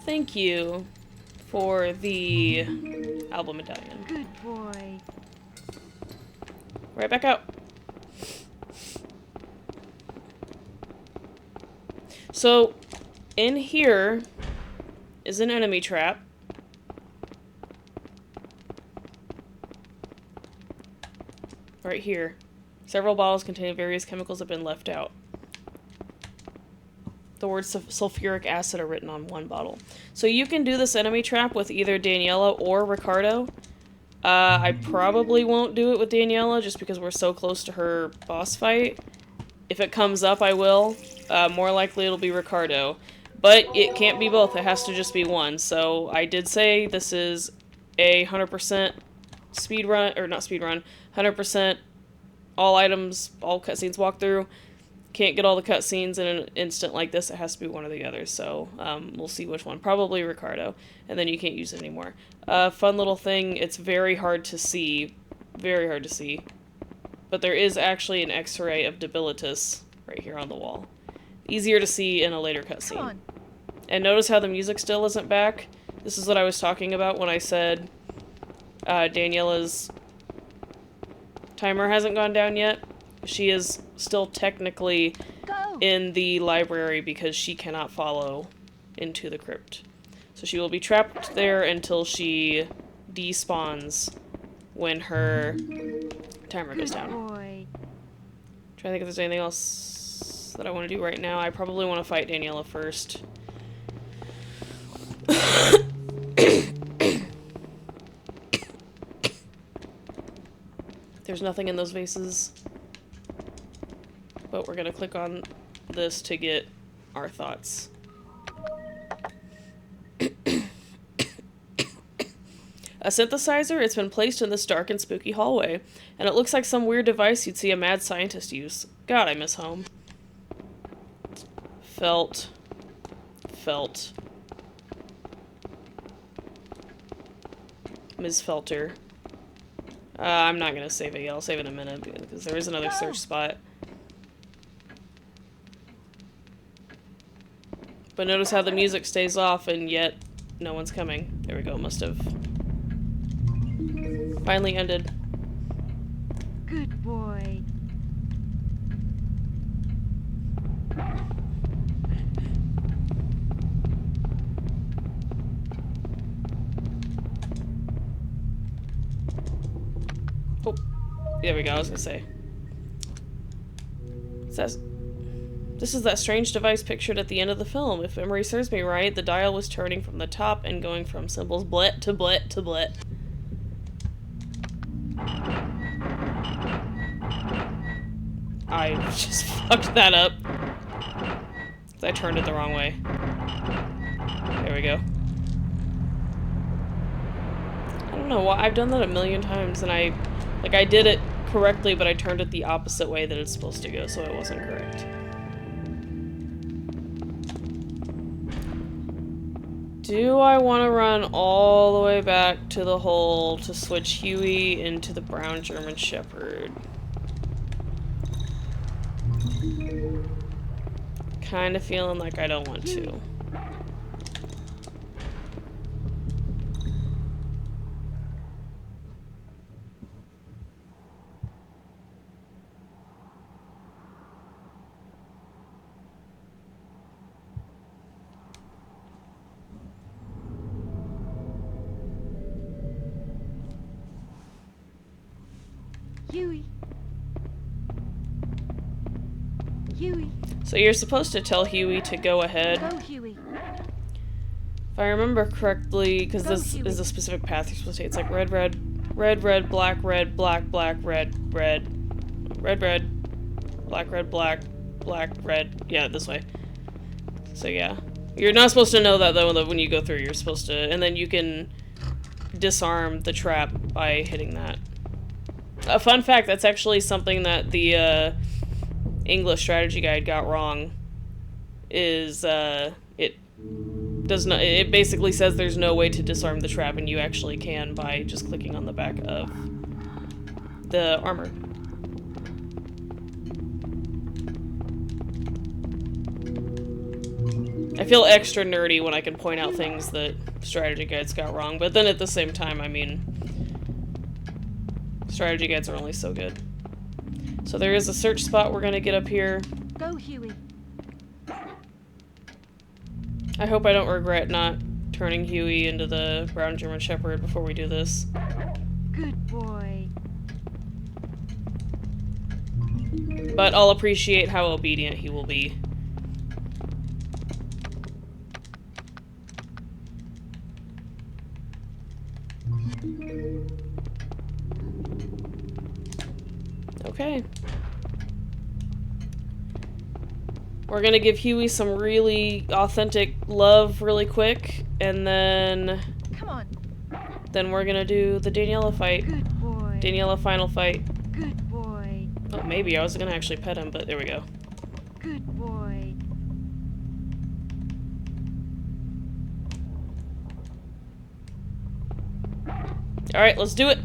Thank you for the album medallion. Good boy. Right back out. So, in here is an enemy trap. Right here. Several bottles containing various chemicals have been left out. The words sulfuric acid are written on one bottle. So you can do this enemy trap with either Daniella or Ricardo. I probably won't do it with Daniella just because we're so close to her boss fight. If it comes up, I will. More likely it'll be Ricardo. But it can't be both. It has to just be one. So I did say this is a 100% speedrun, or not speedrun, 100% all items, all cutscenes walkthrough. Can't get all the cutscenes in an instant like this. It has to be one or the other. So we'll see which one. Probably Ricardo. And then you can't use it anymore. Fun little thing. It's very hard to see. Very hard to see. But there is actually an X-ray of Debilitus right here on the wall. Easier to see in a later cutscene. And notice how the music still isn't back? This is what I was talking about when I said Daniella's timer hasn't gone down yet. She is still technically in the library because she cannot follow into the crypt. So she will be trapped there until she despawns when her timer goes down. Boy. Trying to think if there's anything else that I want to do right now. I probably want to fight Daniella first. There's nothing in those vases. But we're gonna click on this to get our thoughts. A synthesizer, it's been placed in this dark and spooky hallway, and it looks like some weird device you'd see a mad scientist use. God, I miss home. Felt. Ms. Felter. I'm not gonna save it yet. I'll save it in a minute, because there is another search spot. But notice how the music stays off, and yet no one's coming. There we go, must have finally ended. Good boy. Oh, there we go, I was gonna say. It says, this is that strange device pictured at the end of the film. If memory serves me right, the dial was turning from the top and going from symbols blet to blet to blet. I just fucked that up. I turned it the wrong way. There we go. I don't know why. I've done that a million times, and I did it correctly, but I turned it the opposite way that it's supposed to go, so it wasn't correct. Do I want to run all the way back to the hole to switch Hewie into the brown German Shepherd? Kind of feeling like I don't want to. Hewie. Hewie. So you're supposed to tell Hewie to go ahead. Go, Hewie. If I remember correctly, because Go, this Hewie. is a specific path you're supposed to take. It's like red, red, red, red, black, red, black, black, red, red, red, red, black, red, black, black, red. Yeah, this way. So yeah. You're not supposed to know that, though, that when you go through. You're supposed to... And then you can disarm the trap by hitting that. A fun fact, that's actually something that the English strategy guide got wrong. Is, it does not... It basically says there's no way to disarm the trap, and you actually can by just clicking on the back of the armor. I feel extra nerdy when I can point out things that strategy guides got wrong, but then at the same time, I mean... Strategy guides are only so good. So there is a search spot we're gonna get up here. Go, Hewie. I hope I don't regret not turning Hewie into the brown German Shepherd before we do this. Good boy. But I'll appreciate how obedient he will be. Okay. We're gonna give Hewie some really authentic love really quick, and then... Come on. Then we're gonna do the Daniella fight. Good boy. Daniella final fight. Good boy. Oh, maybe. I was gonna actually pet him, but there we go. Good boy. Alright, let's do it!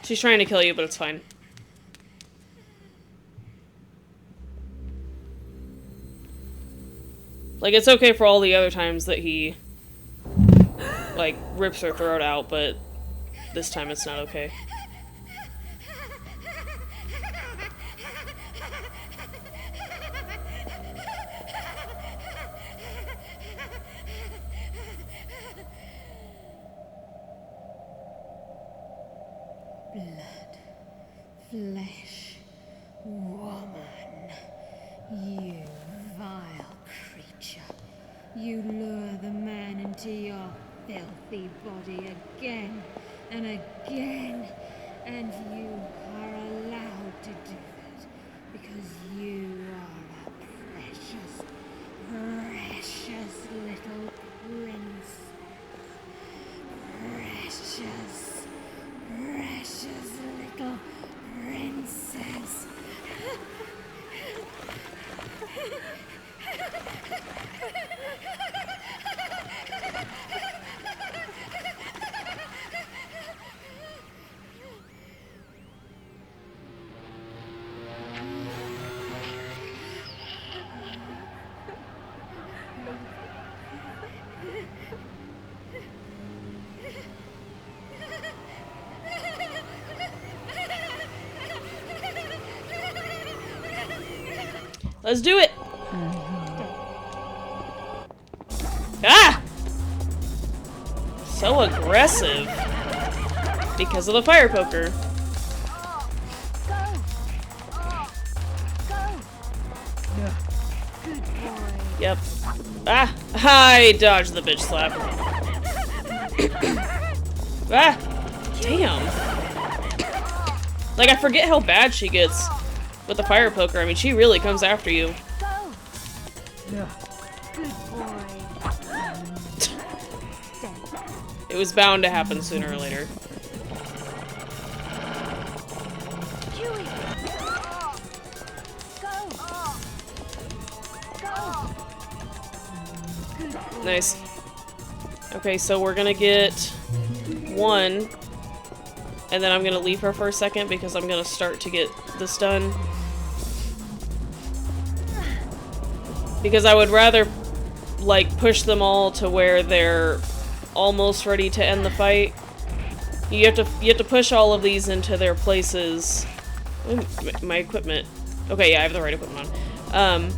She's trying to kill you, but it's fine. Like, it's okay for all the other times that he, like, rips her throat out, but this time it's not okay. Blood, flesh, woman, you vile creature. You lure the man into your filthy body again and again, and you are allowed to do it because you are a precious, precious little prince. Precious, precious little princess. Let's do it! Ah! So aggressive. Because of the fire poker. Good boy. Yep. Ah! I dodged the bitch slap. Ah! Damn. Like, I forget how bad she gets with the fire poker. I mean, she really comes after you. Good boy. It was bound to happen sooner or later. Hewie. Good boy. Nice. Okay, so we're gonna get one, and then I'm gonna leave her for a second because I'm gonna start to get this done. Because I would rather, like, push them all to where they're almost ready to end the fight. You have to push all of these into their places. Ooh, my equipment. Okay, yeah, I have the right equipment on.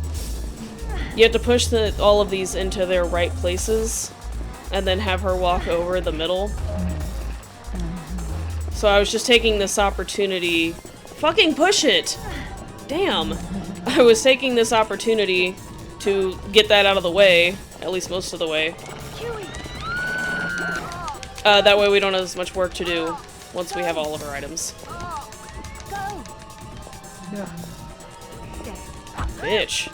You have to push all of these into their right places, and then have her walk over the middle. So I was just taking this opportunity. Fucking push it! Damn. I was taking this opportunity to get that out of the way, at least most of the way. That way we don't have as much work to do once we have all of our items. Bitch.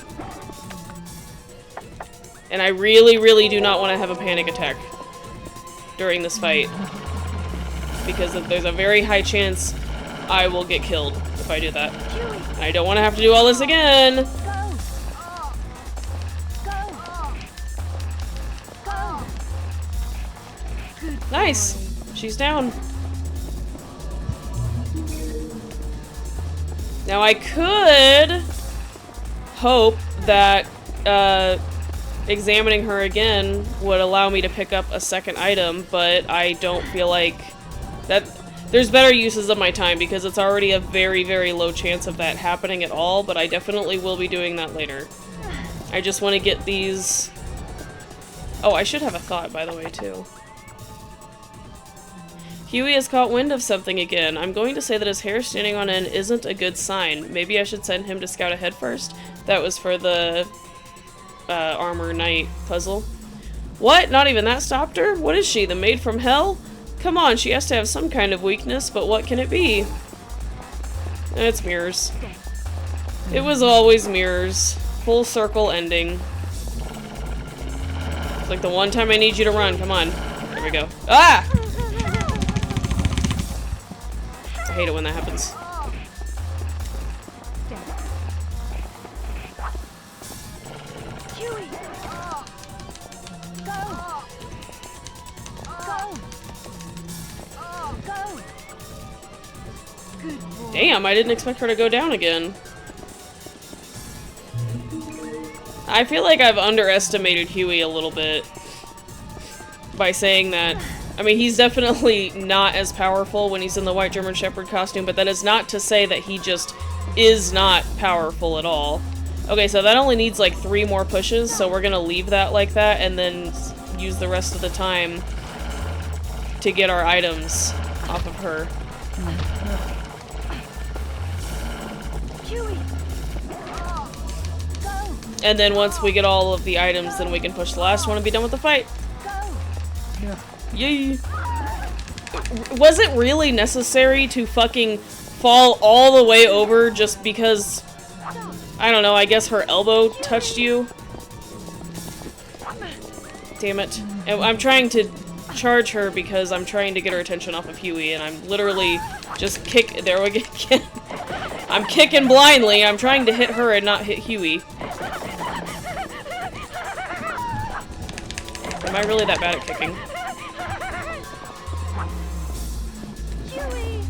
And I really, really do not want to have a panic attack during this fight. Because there's a very high chance I will get killed if I do that. And I don't want to have to do all this again! Nice! She's down. Now I could hope that examining her again would allow me to pick up a second item, but I don't feel like that. There's better uses of my time because it's already a very, very low chance of that happening at all, but I definitely will be doing that later. I just want to get these... Oh, I should have a thought, by the way, too. Hewie has caught wind of something again. I'm going to say that his hair standing on end isn't a good sign. Maybe I should send him to scout ahead first? That was for the armor knight puzzle. What? Not even that stopped her? What is she, the maid from hell? Come on, she has to have some kind of weakness, but what can it be? It's mirrors. It was always mirrors. Full circle ending. It's like the one time I need you to run. Come on. There we go. Ah! I hate it when that happens. damn, I didn't expect her to go down again. I feel like I've underestimated Hewie a little bit by saying that. I mean, he's definitely not as powerful when he's in the white German Shepherd costume, but that is not to say that he just is not powerful at all. Okay, so that only needs like 3 more pushes, so we're gonna leave that like that and then use the rest of the time to get our items off of her. Hewie. Go. And then once we get all of the items, then we can push the last one and be done with the fight. Go. Yay! Was it really necessary to fucking fall all the way over just because, I don't know, I guess her elbow touched you? Damn it. And I'm trying to charge her because I'm trying to get her attention off of Hewie, and I'm literally just there we go again. I'm kicking blindly. I'm trying to hit her and not hit Hewie. Am I really that bad at kicking? Hewie.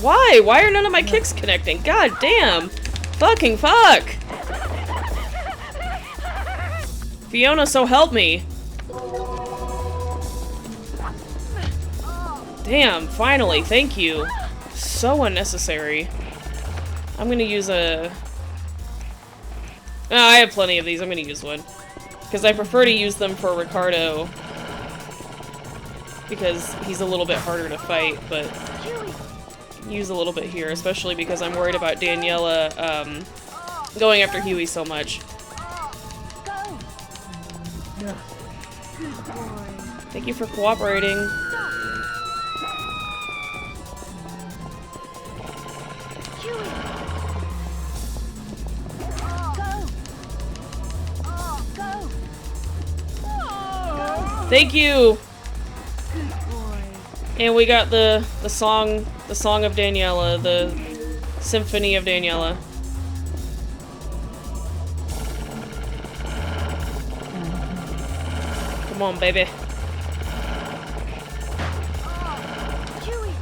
Why? Why are none of my kicks connecting? God damn! Fucking fuck! Fiona, so help me! Damn, finally, thank you. So unnecessary. I'm gonna use a... Oh, I have plenty of these, I'm gonna use one. Because I prefer to use them for Ricardo. Because he's a little bit harder to fight, but... use a little bit here, especially because I'm worried about Daniella, going after Hewie so much. Go. Good boy. Thank you for cooperating. Hewie. Go. Go. Thank you! Good boy. And we got the song of Daniella, the Symphony of Daniella. Come on, baby. Hewie.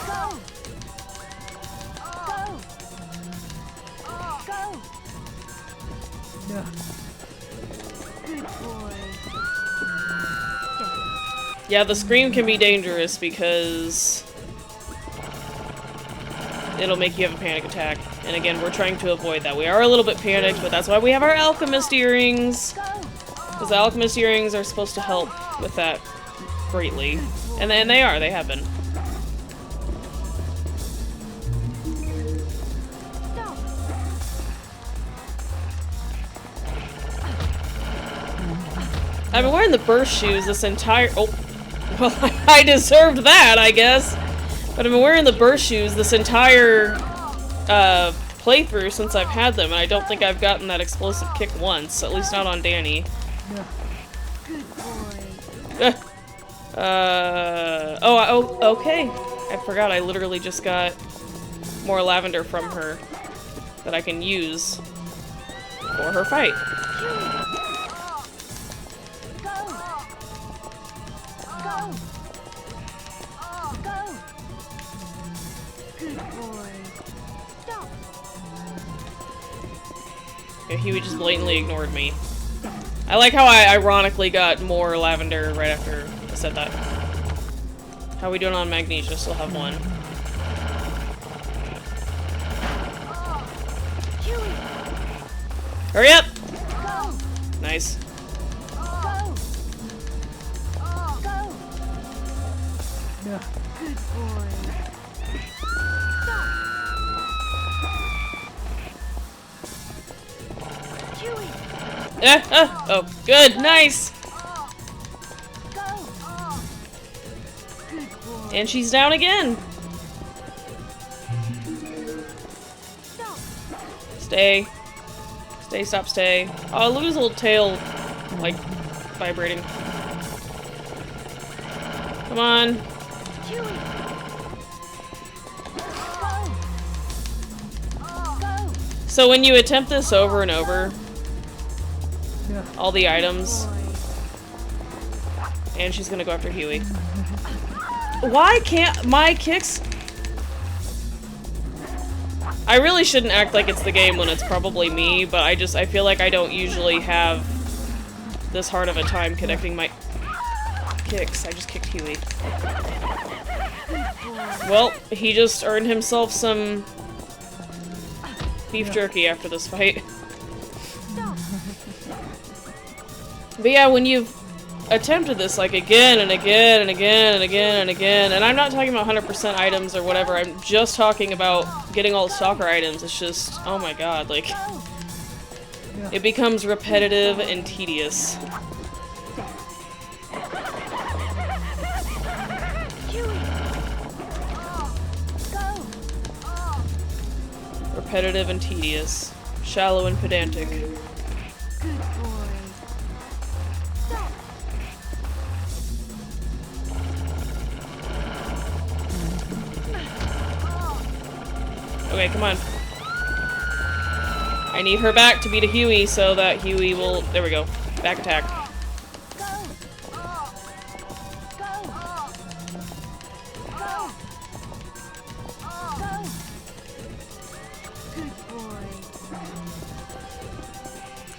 Go. Go. Go. Good boy. Yeah, the scream can be dangerous because it'll make you have a panic attack. And again, we're trying to avoid that. We are a little bit panicked, but that's why we have our alchemist earrings. Because the alchemist earrings are supposed to help with that greatly. And they are, they have been. I've been wearing the burst shoes this entire- oh. Well, I deserved that, I guess. But I've been wearing the burst shoes this entire, playthrough since I've had them, and I don't think I've gotten that explosive kick once, at least not on Danny. Good boy. Oh, okay. I forgot, I literally just got more lavender from her that I can use for her fight. Go. Go. Good boy. Stop. Yeah, Hewie just blatantly ignored me. I like how I ironically got more lavender right after I said that. How are we doing on magnesia? Still have one. Hewie. Hurry up! Go. Nice. Go. Go. Good boy. Stop. Hewie. Oh, good, nice! Go. Good boy. And she's down again. Stop. Stay. Stay, stop, stay. Oh, look at his little tail, like, vibrating. Come on. Hewie. Go. Go. So when you attempt this over and over, all the items, And she's gonna go after Hewie. Why can't my kicks... I really shouldn't act like it's the game when it's probably me, but I feel like I don't usually have this hard of a time connecting my kicks. I just kicked Hewie. Well, he just earned himself some beef jerky after this fight. But yeah, when you've attempted this like again and again and again and again and again, and I'm not talking about 100% items or whatever, I'm just talking about getting all the stalker items. It's just, oh my god, like, it becomes repetitive and tedious. Repetitive and tedious. Shallow and pedantic. Good boy. Stop. Okay, come on. I need her back to beat a Hewie so that Hewie will... There we go. Back attack. Go. Go. Go. Go. Good boy.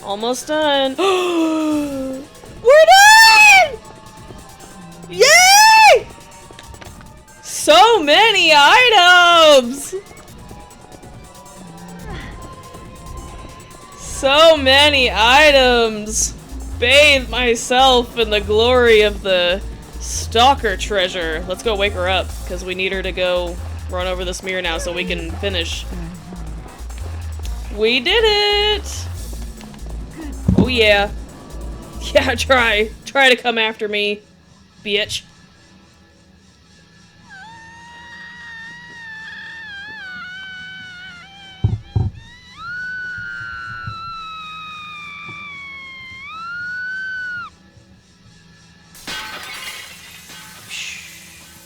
Almost done. We're done! Yay! So many items! So many items! Bathe myself in the glory of the stalker treasure. Let's go wake her up, because we need her to go run over this mirror now so we can finish. We did it! Oh yeah. Yeah, try. Try to come after me, bitch.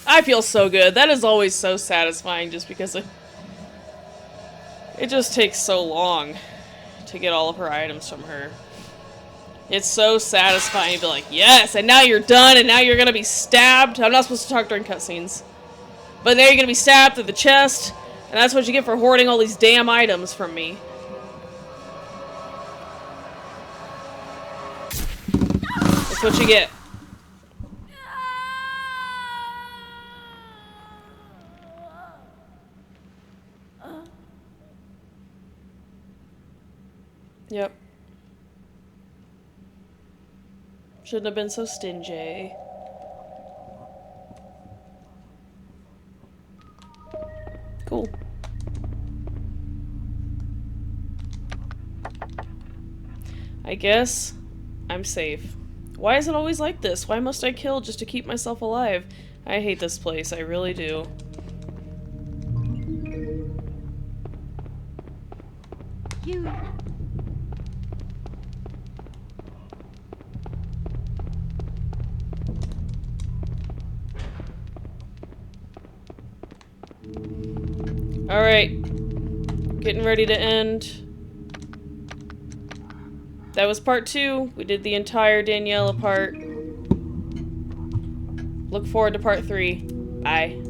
I feel so good. That is always so satisfying just because it just takes so long to get all of her items from her. It's so satisfying to be like, yes, and now you're done, and now you're gonna be stabbed. I'm not supposed to talk during cutscenes. But now you're gonna be stabbed through the chest, and that's what you get for hoarding all these damn items from me. That's what you get. Yep. Shouldn't have been so stingy. Cool. I guess I'm safe. Why is it always like this? Why must I kill just to keep myself alive? I hate this place, I really do. You. Alright. Getting ready to end. That was part 2. We did the entire Daniella part. Look forward to part 3. Bye.